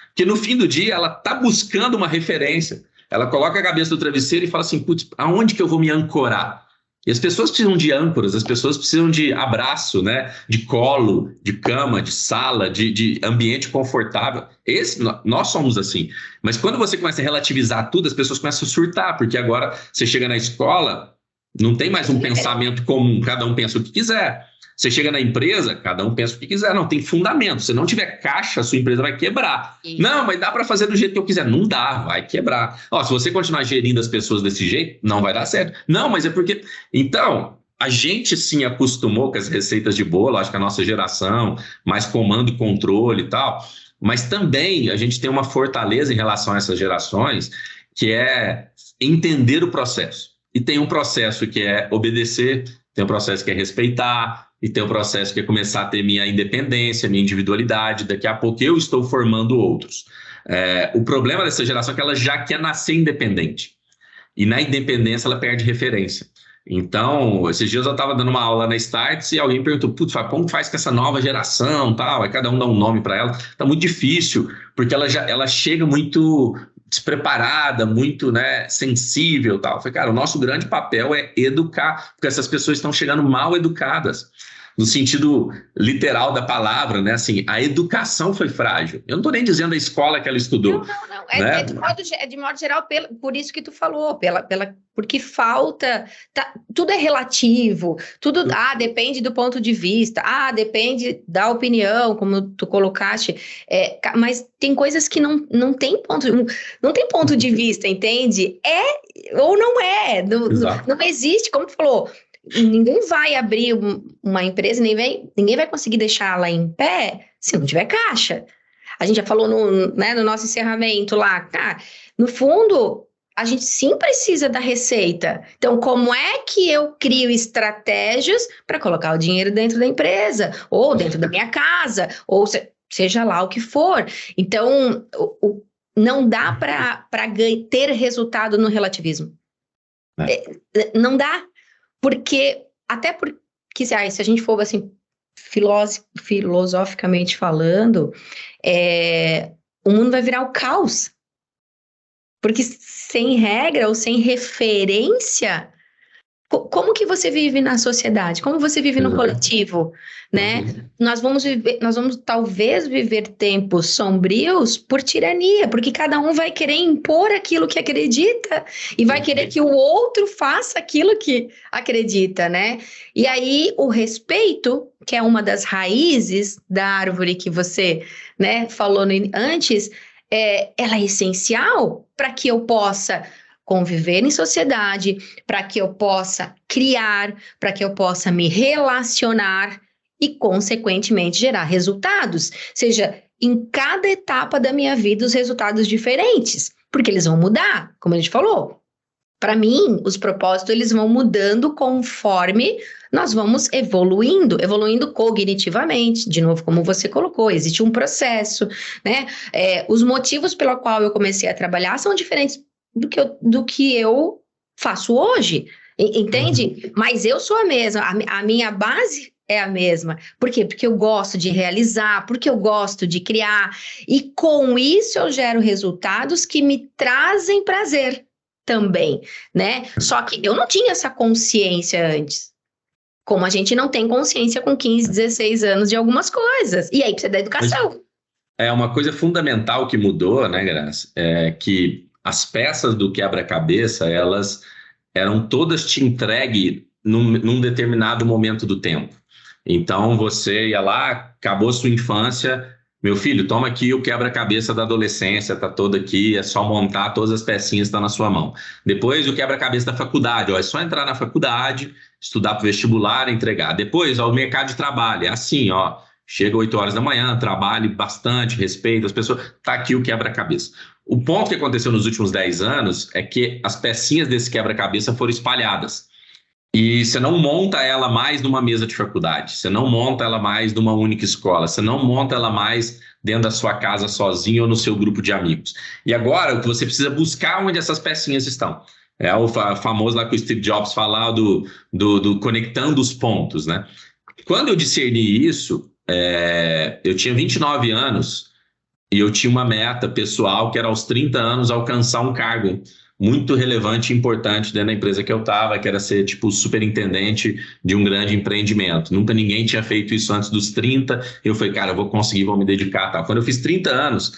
Porque no fim do dia ela está buscando uma referência. Ela coloca a cabeça do travesseiro e fala assim, putz, aonde que eu vou me ancorar? E as pessoas precisam de âncoras, as pessoas precisam de abraço, né? De colo, de cama, de sala, de ambiente confortável. Nós somos assim. Mas quando você começa a relativizar tudo, as pessoas começam a surtar, porque agora você chega na escola, não tem mais um pensamento comum, cada um pensa o que quiser. Você chega na empresa, cada um pensa o que quiser. Não, tem fundamento. Se não tiver caixa, a sua empresa vai quebrar. Isso. Não, mas dá para fazer do jeito que eu quiser. Não dá, vai quebrar. Se você continuar gerindo as pessoas desse jeito, não vai dar certo. Não, mas é porque... Então, a gente sim acostumou com as receitas de bolo, acho que a nossa geração, mais comando e controle e tal, mas também a gente tem uma fortaleza em relação a essas gerações, que é entender o processo. E tem um processo que é obedecer, tem um processo que é respeitar, e tem um processo que é começar a ter minha independência, minha individualidade. Daqui a pouco eu estou formando outros. O problema dessa geração é que ela já quer nascer independente. E na independência ela perde referência. Então, esses dias eu estava dando uma aula na Starts e alguém perguntou, putz, como faz com essa nova geração? Tal? Aí cada um dá um nome para ela. Está muito difícil, porque ela chega muito despreparada, muito, né, sensível, tal. Eu falei, cara, o nosso grande papel é educar, porque essas pessoas estão chegando mal educadas, no sentido literal da palavra, né? Assim, a educação foi frágil. Eu não estou nem dizendo a escola que ela estudou. Não. Né? De modo geral, por isso que tu falou, porque falta, tudo é relativo, tudo depende do ponto de vista, depende da opinião, como tu colocaste, mas tem coisas que não tem ponto de vista, entende? É ou não é, não existe, como tu falou. Ninguém vai abrir uma empresa, ninguém vai conseguir deixá-la em pé se não tiver caixa. A gente já falou no nosso encerramento lá, no fundo, a gente sim precisa da receita. Então, como é que eu crio estratégias para colocar o dinheiro dentro da empresa, ou dentro da minha casa, ou seja lá o que for. Então, não dá para ter resultado no relativismo. Não dá. Até porque se a gente for assim, filosoficamente falando, o mundo vai virar o caos. Porque sem regra ou sem referência, como que você vive na sociedade? Como você vive no coletivo? Né? Nós vamos talvez viver tempos sombrios por tirania, porque cada um vai querer impor aquilo que acredita e vai querer que o outro faça aquilo que acredita, né? E aí o respeito, que é uma das raízes da árvore que você, né, falou antes, ela é essencial para que eu possa conviver em sociedade, para que eu possa criar, para que eu possa me relacionar e, consequentemente, gerar resultados. Seja, em cada etapa da minha vida, os resultados diferentes, porque eles vão mudar, como a gente falou. Para mim, os propósitos eles vão mudando conforme nós vamos evoluindo cognitivamente, de novo, como você colocou, existe um processo, né? Os motivos pelo qual eu comecei a trabalhar são diferentes do que eu faço hoje, entende? Mas eu sou a mesma, a minha base é a mesma. Por quê? Porque eu gosto de realizar, porque eu gosto de criar, e com isso eu gero resultados que me trazem prazer também, né? Só que eu não tinha essa consciência antes. Como a gente não tem consciência com 15, 16 anos de algumas coisas. E aí precisa da educação. É uma coisa fundamental que mudou, né, Graça? É que as peças do quebra-cabeça, elas eram todas te entregue num determinado momento do tempo. Então, você ia lá, acabou sua infância, meu filho, toma aqui o quebra-cabeça da adolescência, tá todo aqui, é só montar, todas as pecinhas estão na sua mão. Depois, o quebra-cabeça da faculdade, ó, é só entrar na faculdade, estudar para o vestibular, entregar. Depois, ó, o mercado de trabalho, é assim, ó, chega 8 horas da manhã, trabalhe bastante, respeita as pessoas, tá aqui o quebra-cabeça. O ponto que aconteceu nos últimos 10 anos é que as pecinhas desse quebra-cabeça foram espalhadas. E você não monta ela mais numa mesa de faculdade, você não monta ela mais numa única escola, você não monta ela mais dentro da sua casa sozinho ou no seu grupo de amigos. E agora o que você precisa buscar onde essas pecinhas estão. É o famoso lá que o Steve Jobs falava do conectando os pontos, né? Quando eu discerni isso, eu tinha 29 anos e eu tinha uma meta pessoal que era aos 30 anos alcançar um cargo muito relevante e importante dentro da empresa que eu estava, que era ser tipo superintendente de um grande empreendimento. Nunca ninguém tinha feito isso antes dos 30. Eu falei, cara, eu vou conseguir, vou me dedicar. Tal. Quando eu fiz 30 anos,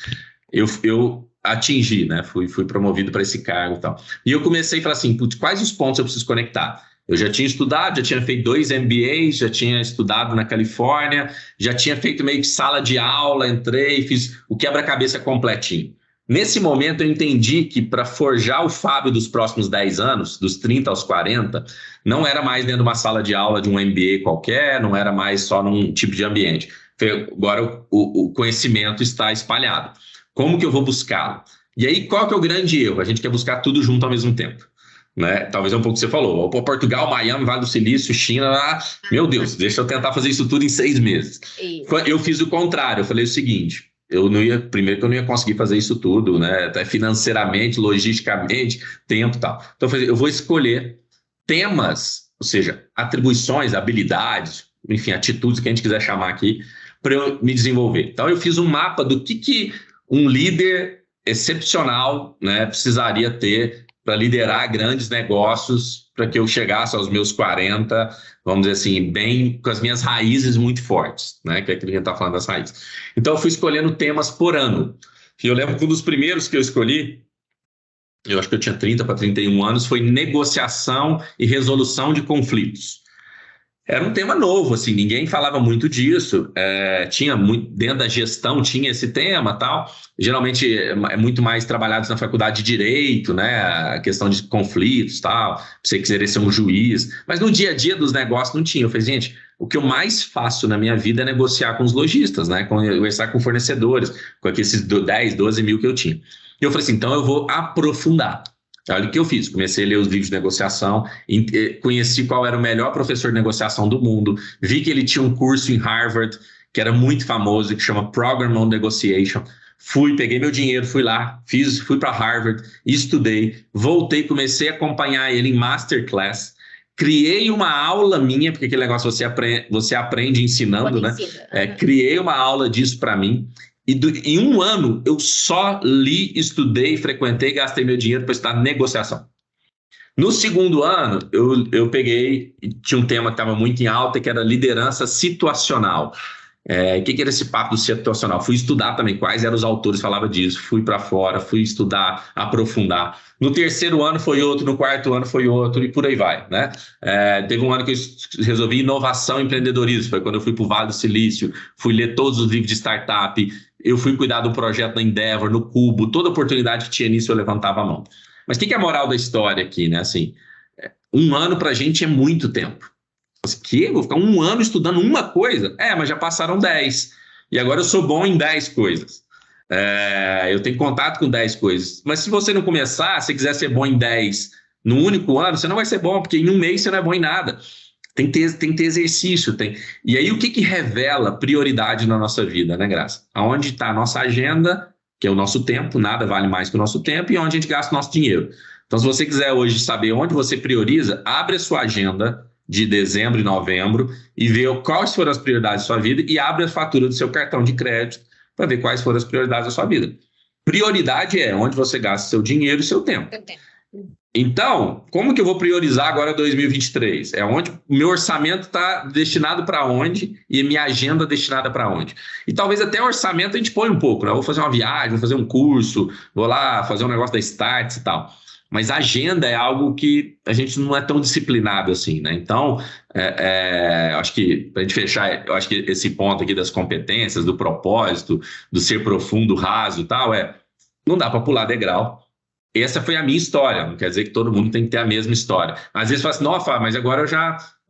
eu atingi, né? Fui promovido para esse cargo e tal. E eu comecei a falar assim, putz, quais os pontos eu preciso conectar? Eu já tinha estudado, já tinha feito 2 MBAs, já tinha estudado na Califórnia, já tinha feito meio que sala de aula, entrei, fiz o quebra-cabeça completinho. Nesse momento, eu entendi que para forjar o Fábio dos próximos 10 anos, dos 30 aos 40, não era mais dentro de uma sala de aula de um MBA qualquer, não era mais só num tipo de ambiente. Agora o conhecimento está espalhado. Como que eu vou buscá-lo? E aí, qual que é o grande erro? A gente quer buscar tudo junto ao mesmo tempo. Né? Talvez é um pouco o que você falou. Portugal, Miami, Vale do Silício, China, meu Deus, deixa eu tentar fazer isso tudo em 6 meses. Eu fiz o contrário, eu falei o seguinte... Primeiro que eu não ia conseguir fazer isso tudo, né? Até financeiramente, logisticamente, tempo e tal. Então, eu vou escolher temas, ou seja, atribuições, habilidades, enfim, atitudes que a gente quiser chamar aqui, para eu me desenvolver. Então, eu fiz um mapa do que um líder excepcional, né, precisaria ter para liderar grandes negócios, para que eu chegasse aos meus 40, vamos dizer assim, bem com as minhas raízes muito fortes, né? Que é aquilo que a gente está falando das raízes. Então, eu fui escolhendo temas por ano. E eu lembro que um dos primeiros que eu escolhi, eu acho que eu tinha 30 para 31 anos, foi negociação e resolução de conflitos. Era um tema novo, assim, ninguém falava muito disso, tinha muito, dentro da gestão tinha esse tema tal, geralmente é muito mais trabalhado na faculdade de Direito, né, a questão de conflitos tal, você quiser ser um juiz, mas no dia a dia dos negócios não tinha. Eu falei, gente, o que eu mais faço na minha vida é negociar com os lojistas, né, conversar com fornecedores, com aqueles 10, 12 mil que eu tinha. E eu falei assim, então eu vou aprofundar. Olha o que eu fiz, comecei a ler os livros de negociação, conheci qual era o melhor professor de negociação do mundo, vi que ele tinha um curso em Harvard, que era muito famoso, que chama Program on Negotiation. Peguei meu dinheiro, fui lá, fui para Harvard, estudei, voltei, comecei a acompanhar ele em Masterclass, criei uma aula minha, porque aquele negócio você aprende ensinando, né? Criei uma aula disso para mim. E em um ano, eu só li, estudei, frequentei, gastei meu dinheiro para estudar negociação. No segundo ano, eu peguei, tinha um tema que estava muito em alta, que era liderança situacional. O que era esse papo do situacional? Fui estudar também quais eram os autores que falavam disso, fui para fora, fui estudar, aprofundar. No terceiro ano foi outro, no quarto ano foi outro, e por aí vai, né? Teve um ano que eu resolvi inovação e empreendedorismo, foi quando eu fui para o Vale do Silício, fui ler todos os livros de startup, eu fui cuidar do projeto da Endeavor, no Cubo, toda oportunidade que tinha nisso eu levantava a mão. Mas o que é a moral da história aqui, né? Assim, um ano para a gente é muito tempo. Que? Vou ficar um ano estudando uma coisa? Mas já passaram 10. E agora eu sou bom em 10 coisas. Eu tenho contato com 10 coisas. Mas se você não começar, se quiser ser bom em 10 no único ano, você não vai ser bom, porque em um mês você não é bom em nada. Tem que ter exercício. E aí, o que revela prioridade na nossa vida, né, Graça? Aonde está a nossa agenda, que é o nosso tempo, nada vale mais que o nosso tempo, e onde a gente gasta o nosso dinheiro. Então, se você quiser hoje saber onde você prioriza, abre a sua agenda de dezembro e novembro e vê quais foram as prioridades da sua vida e abre a fatura do seu cartão de crédito para ver quais foram as prioridades da sua vida. Prioridade é onde você gasta seu dinheiro e seu tempo. Então, como que eu vou priorizar agora 2023? É onde o meu orçamento está destinado para onde e a minha agenda destinada para onde. E talvez até o orçamento a gente põe um pouco, né? Eu vou fazer uma viagem, vou fazer um curso, vou lá fazer um negócio da Starts e tal. Mas a agenda é algo que a gente não é tão disciplinado assim, né? Então, acho que, para a gente fechar, eu acho que esse ponto aqui das competências, do propósito, do ser profundo, raso e tal, não dá para pular degrau. Essa foi a minha história, não quer dizer que todo mundo tem que ter a mesma história. Às vezes fala assim, não, Fábio, mas agora eu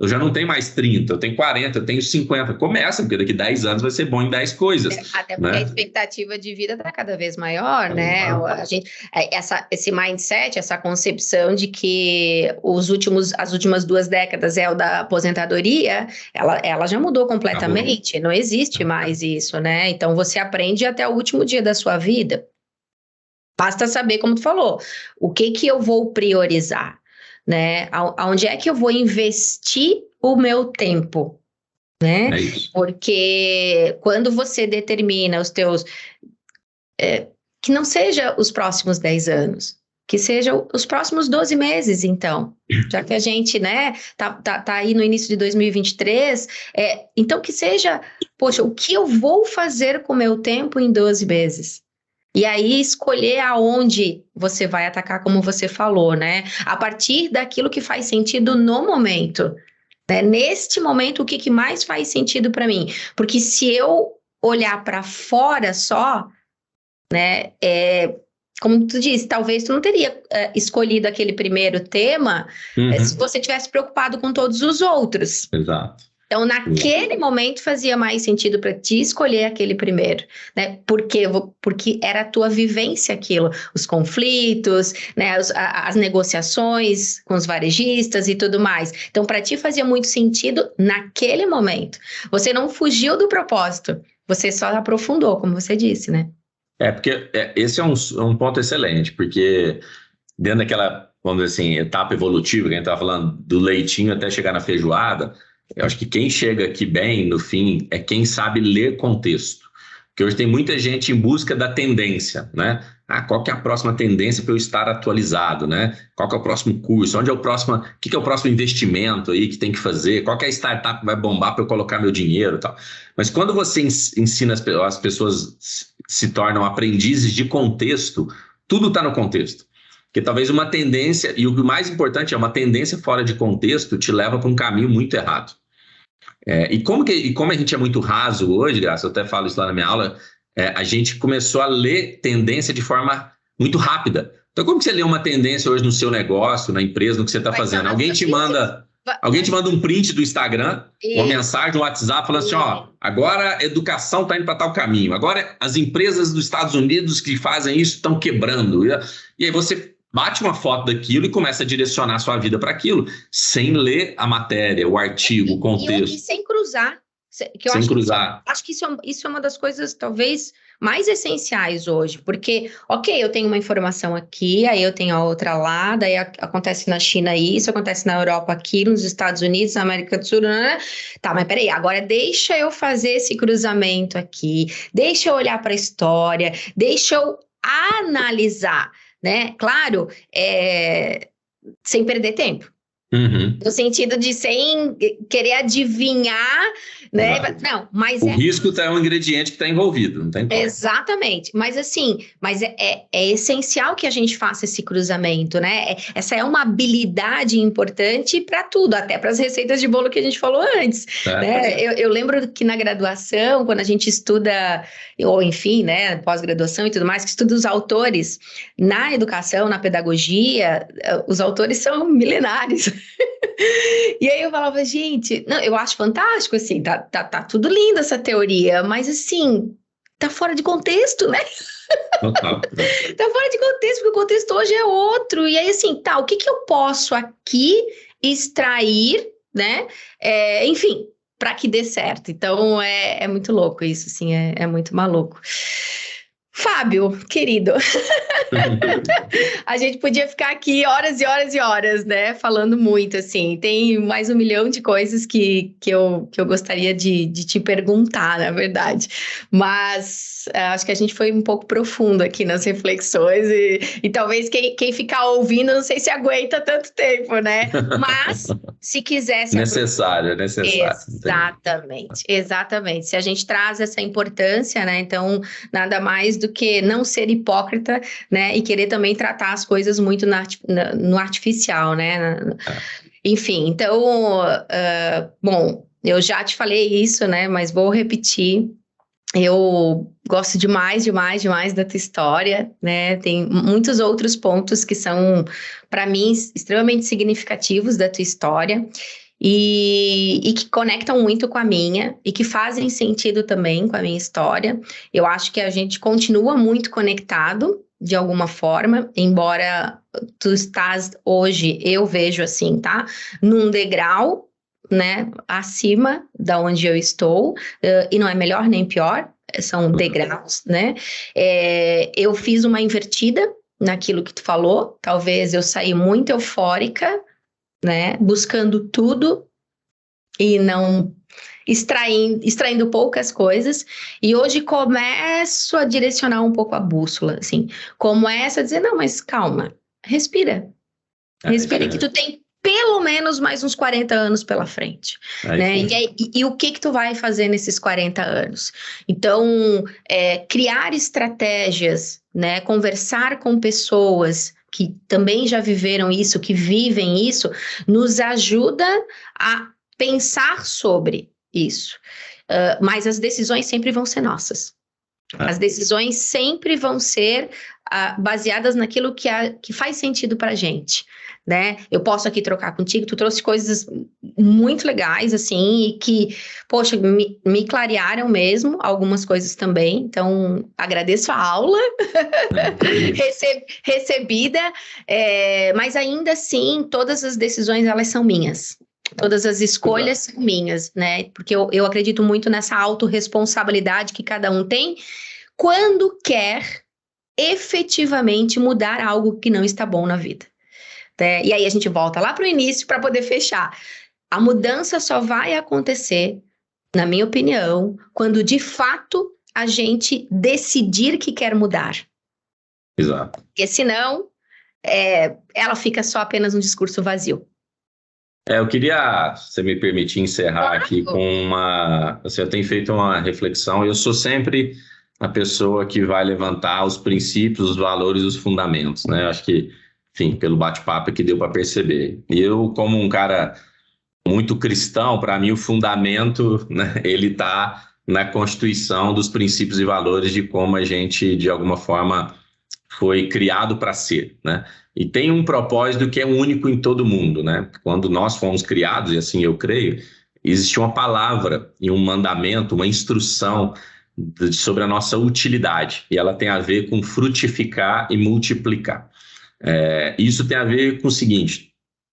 já não tenho mais 30, eu tenho 40, eu tenho 50. Começa, porque daqui 10 anos vai ser bom em 10 coisas. Até porque, né, a expectativa de vida está cada vez maior, né? A gente, esse mindset, essa concepção de que as últimas 2 décadas é o da aposentadoria, ela já mudou completamente, não existe mais isso, né? Então você aprende até o último dia da sua vida. Basta saber, como tu falou, o que eu vou priorizar, né? Aonde é que eu vou investir o meu tempo, né? Porque quando você determina os teus... que não seja os próximos 10 anos, que seja os próximos 12 meses, então. Já que a gente, né, tá aí no início de 2023, então que seja, poxa, o que eu vou fazer com o meu tempo em 12 meses? E aí escolher aonde você vai atacar, como você falou, né? A partir daquilo que faz sentido no momento, né? Neste momento, o que mais faz sentido para mim? Porque se eu olhar para fora só, né? Como tu disse, talvez tu não teria escolhido aquele primeiro tema se você tivesse preocupado com todos os outros. Exato. Então, naquele momento, fazia mais sentido para ti escolher aquele primeiro, né? Porque era a tua vivência aquilo, os conflitos, né? As negociações com os varejistas e tudo mais. Então, para ti fazia muito sentido naquele momento. Você não fugiu do propósito, você só aprofundou, como você disse, né? Porque esse é um ponto excelente, porque dentro daquela, vamos dizer assim, etapa evolutiva que a gente estava falando, do leitinho até chegar na feijoada, eu acho que quem chega aqui bem, no fim, é quem sabe ler contexto. Porque hoje tem muita gente em busca da tendência, né? Qual que é a próxima tendência para eu estar atualizado, né? Qual que é o próximo curso? Onde é o próximo... O que é o próximo investimento aí que tem que fazer? Qual que é a startup que vai bombar para eu colocar meu dinheiro e tal? Mas quando você ensina as pessoas se tornam aprendizes de contexto, tudo está no contexto. Porque talvez uma tendência, e o mais importante é uma tendência fora de contexto, te leva para um caminho muito errado. E como a gente é muito raso hoje, Graça, eu até falo isso lá na minha aula, a gente começou a ler tendência de forma muito rápida. Então, como que você lê uma tendência hoje no seu negócio, na empresa, no que você está fazendo? Alguém te manda um print do Instagram, uma mensagem no WhatsApp falando assim, agora a educação está indo para tal caminho, agora as empresas dos Estados Unidos que fazem isso estão quebrando. E aí você bate uma foto daquilo e começa a direcionar a sua vida para aquilo, sem ler a matéria, o artigo, o contexto. E sem cruzar. Acho que isso é uma das coisas, talvez, mais essenciais hoje. Porque, ok, eu tenho uma informação aqui, aí eu tenho a outra lá, daí acontece na China isso, acontece na Europa aquilo, nos Estados Unidos, na América do Sul, né? Tá, mas peraí, agora deixa eu fazer esse cruzamento aqui, deixa eu olhar para a história, deixa eu analisar, né? Claro, sem perder tempo. No sentido de sem querer adivinhar, né? Não, mas o risco é um ingrediente que está envolvido, não tem como. Exatamente, mas assim, é essencial que a gente faça esse cruzamento, né? Essa é uma habilidade importante para tudo, até para as receitas de bolo que a gente falou antes, né? Eu lembro que na graduação, quando a gente estuda, ou enfim, né, pós-graduação e tudo mais, que estuda os autores na educação, na pedagogia, os autores são milenares. E aí eu falava, gente, não, eu acho fantástico, assim, tá tudo lindo essa teoria, mas assim, tá fora de contexto, né? Total. Tá fora de contexto, porque o contexto hoje é outro. E aí, assim, o que eu posso aqui extrair né? Enfim, para que dê certo. Então, é muito louco isso, assim, é muito maluco. Fábio, querido, a gente podia ficar aqui horas e horas e horas, né? Falando muito, assim. Tem mais 1 milhão de coisas que eu gostaria de te perguntar, na verdade. Mas acho que a gente foi um pouco profundo aqui nas reflexões e talvez quem ficar ouvindo, não sei se aguenta tanto tempo, né? Mas se quisesse... Necessário. Exatamente. Se a gente traz essa importância, né? Então, nada mais do que não ser hipócrita, né? E querer também tratar as coisas muito no artificial, né? Enfim, então, bom, eu já te falei isso, né? Mas vou repetir. Eu gosto demais da tua história, né? Tem muitos outros pontos que são, para mim, extremamente significativos da tua história. E que conectam muito com a minha e que fazem sentido também com a minha história. Eu acho que a gente continua muito conectado de alguma forma, embora tu estás hoje, eu vejo assim, tá? Num degrau, né, acima da onde eu estou, e não é melhor nem pior, são degraus, né? Eu fiz uma invertida naquilo que tu falou, talvez eu saí muito eufórica, né, buscando tudo e não extraindo poucas coisas, e hoje começo a direcionar um pouco a bússola, assim, começo a dizer, não, mas calma, respira que tu tem pelo menos mais uns 40 anos pela frente, né? E o que tu vai fazer nesses 40 anos? Então, criar estratégias, né? Conversar com pessoas que também já viveram isso, que vivem isso, nos ajuda a pensar sobre isso. Mas as decisões sempre vão ser nossas. As decisões sempre vão ser baseadas naquilo que faz sentido para a gente, né? Eu posso aqui trocar contigo, tu trouxe coisas muito legais, assim, e que, poxa, me clarearam mesmo, algumas coisas também, então agradeço a aula recebida, mas ainda assim, todas as decisões, elas são minhas. Todas as escolhas são minhas, né? Porque eu acredito muito nessa autorresponsabilidade que cada um tem quando quer efetivamente mudar algo que não está bom na vida. Né? E aí a gente volta lá para o início para poder fechar. A mudança só vai acontecer, na minha opinião, quando de fato a gente decidir que quer mudar. Exato. Porque senão ela fica só apenas um discurso vazio. Eu queria, se você me permitir, encerrar aqui com uma... Assim, eu tenho feito uma reflexão, eu sou sempre a pessoa que vai levantar os princípios, os valores, os fundamentos, né? Eu acho que, enfim, pelo bate-papo que deu para perceber. E eu, como um cara muito cristão, para mim o fundamento, né, ele está na constituição dos princípios e valores de como a gente, de alguma forma, foi criado para ser, né? E tem um propósito que é único em todo mundo, né? Quando nós fomos criados, e assim eu creio, existe uma palavra e um mandamento, uma instrução sobre a nossa utilidade, e ela tem a ver com frutificar e multiplicar. Isso tem a ver com o seguinte: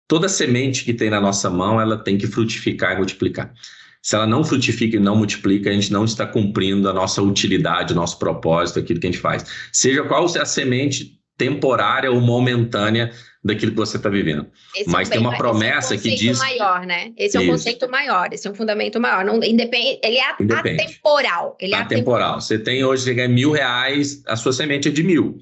toda semente que tem na nossa mão, ela tem que frutificar e multiplicar. Se ela não frutifica e não multiplica, a gente não está cumprindo a nossa utilidade, o nosso propósito, aquilo que a gente faz. Seja qual a semente temporária ou momentânea daquilo que você está vivendo. Mas tem uma promessa que diz... Esse é um conceito maior, né? Esse é um conceito maior, esse é um fundamento maior. Não, independe, ele é atemporal. Ele é atemporal. Você tem hoje, você ganha R$1.000, a sua semente é de 1.000. Uhum.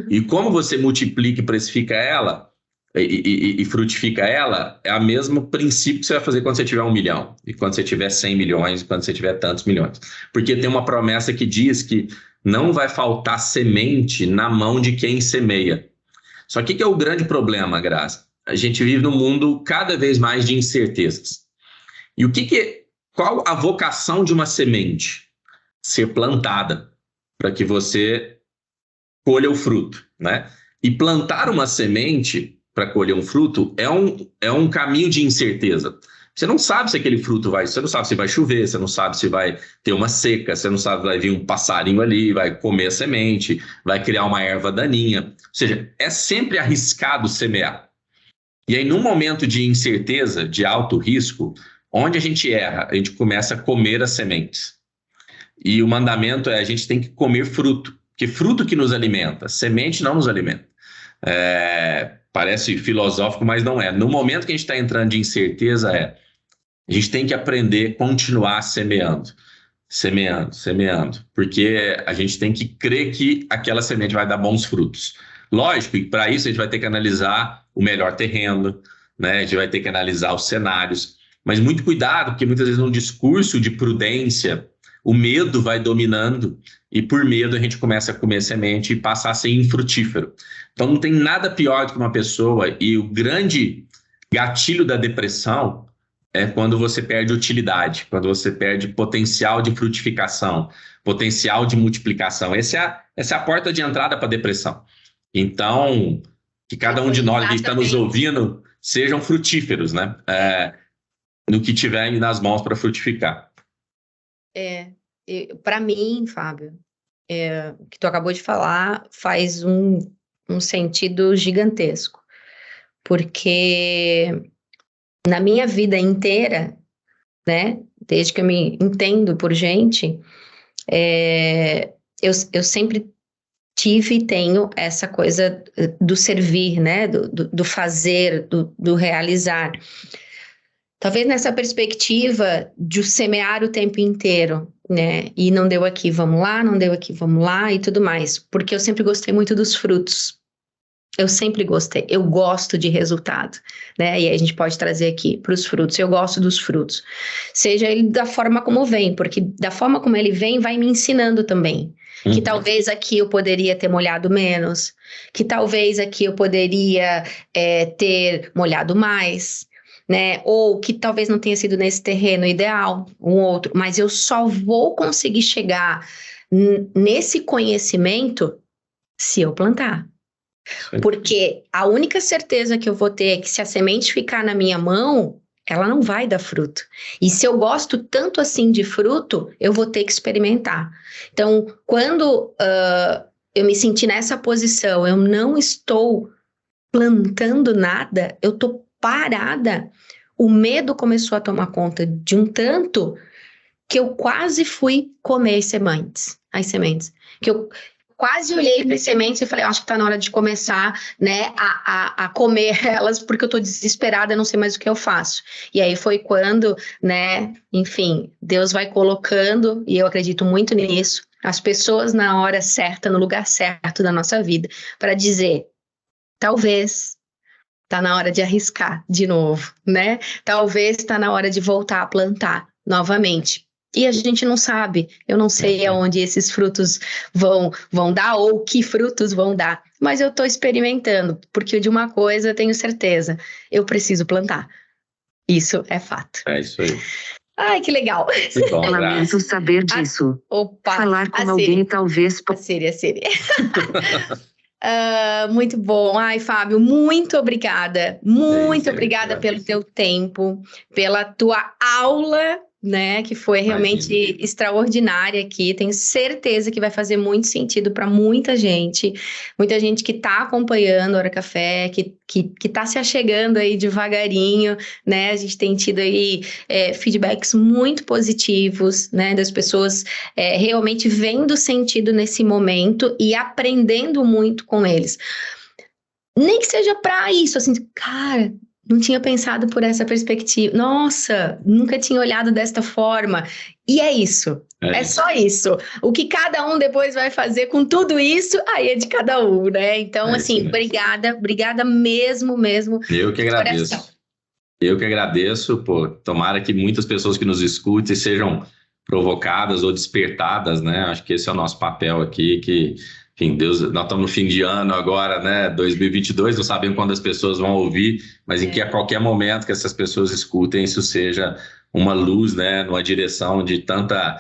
E como você multiplica e precifica ela, e frutifica ela, é o mesmo princípio que você vai fazer quando você tiver 1 milhão, e quando você tiver 100 milhões, e quando você tiver tantos milhões. Porque tem uma promessa que diz que não vai faltar semente na mão de quem semeia. Só que o que é o grande problema, Graça? A gente vive num mundo cada vez mais de incertezas. E qual a vocação de uma semente? Ser plantada, para que você colha o fruto, né? E plantar uma semente para colher um fruto é um caminho de incerteza. Você não sabe se aquele fruto você não sabe se vai chover, você não sabe se vai ter uma seca, você não sabe se vai vir um passarinho ali, vai comer a semente, vai criar uma erva daninha. Ou seja, é sempre arriscado semear. E aí, num momento de incerteza, de alto risco, onde a gente erra? A gente começa a comer as sementes. E o mandamento é: a gente tem que comer fruto, porque fruto que nos alimenta, semente não nos alimenta. Parece filosófico, mas não é. No momento que a gente está entrando de incerteza, a gente tem que aprender a continuar semeando, porque a gente tem que crer que aquela semente vai dar bons frutos. Lógico que para isso a gente vai ter que analisar o melhor terreno, né? A gente vai ter que analisar os cenários, mas muito cuidado, porque muitas vezes num discurso de prudência, o medo vai dominando e por medo a gente começa a comer semente e passar a ser infrutífero. Então não tem nada pior do que uma pessoa, e o grande gatilho da depressão é quando você perde utilidade, quando você perde potencial de frutificação, potencial de multiplicação. Essa é a porta de entrada para a depressão. Então, que cada um de nós que está nos ouvindo sejam frutíferos, né? No que tiver nas mãos para frutificar. Para mim, Fábio, o que tu acabou de falar faz um sentido gigantesco, porque na minha vida inteira, né, desde que eu me entendo por gente, eu sempre tive e tenho essa coisa do servir, né, do fazer, do realizar. Talvez nessa perspectiva de semear o tempo inteiro, né, e não deu aqui, vamos lá, não deu aqui, vamos lá e tudo mais, porque eu sempre gostei muito dos frutos. Eu sempre gostei, eu gosto de resultado, né? E aí a gente pode trazer aqui para os frutos. Eu gosto dos frutos, seja ele da forma como vem, porque da forma como ele vem, vai me ensinando também. Que talvez aqui eu poderia ter molhado menos, que talvez aqui eu poderia ter molhado mais, né? Ou que talvez não tenha sido nesse terreno ideal, um outro, mas eu só vou conseguir chegar nesse conhecimento se eu plantar. Porque a única certeza que eu vou ter é que se a semente ficar na minha mão, ela não vai dar fruto. E se eu gosto tanto assim de fruto, eu vou ter que experimentar. Então, quando eu me senti nessa posição, eu não estou plantando nada, eu estou parada, o medo começou a tomar conta de um tanto que eu quase fui comer as sementes. Que eu quase olhei para as sementes e falei, acho que está na hora de começar, né, a comer elas, porque eu estou desesperada, não sei mais o que eu faço. E aí foi quando, né, enfim, Deus vai colocando, e eu acredito muito nisso, as pessoas na hora certa, no lugar certo da nossa vida, para dizer, talvez está na hora de arriscar de novo, né? Talvez está na hora de voltar a plantar novamente. E a gente não sabe, eu não sei aonde esses frutos vão dar ou que frutos vão dar, mas eu estou experimentando, porque de uma coisa eu tenho certeza, eu preciso plantar. Isso é fato. É isso aí. Ai, que legal. Que bom, lamento saber disso. Opa, falar com alguém talvez... A Síria. Muito bom. Ai, Fábio, muito obrigada. Muito obrigada pelo teu tempo, pela tua aula, né, que foi realmente extraordinária aqui. Tenho certeza que vai fazer muito sentido para muita gente que está acompanhando a Hora Café, que está se achegando aí devagarinho, né? A gente tem tido aí feedbacks muito positivos, né, das pessoas realmente vendo sentido nesse momento e aprendendo muito com eles. Nem que seja para isso, assim, cara, não tinha pensado por essa perspectiva. Nossa, nunca tinha olhado desta forma. E é isso. É só isso. O que cada um depois vai fazer com tudo isso, aí é de cada um, né? Então, assim, obrigada mesmo. Eu que agradeço. Eu que agradeço, pô. Tomara que muitas pessoas que nos escutem sejam provocadas ou despertadas, né? Acho que esse é o nosso papel aqui, que... Enfim, Deus, nós estamos no fim de ano agora, né, 2022, não sabemos quando as pessoas vão ouvir, mas em que a qualquer momento que essas pessoas escutem, isso seja uma luz, né, numa direção de tanta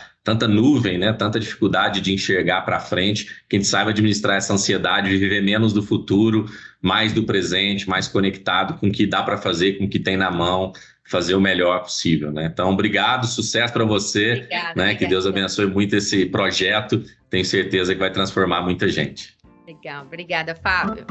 nuvem, né, tanta dificuldade de enxergar para frente, que a gente saiba administrar essa ansiedade de viver menos do futuro, mais do presente, mais conectado com o que dá para fazer, com o que tem na mão, fazer o melhor possível, né? Então, obrigado, sucesso para você, né? Que Deus abençoe muito esse projeto. Tenho certeza que vai transformar muita gente. Legal, obrigada, Fábio.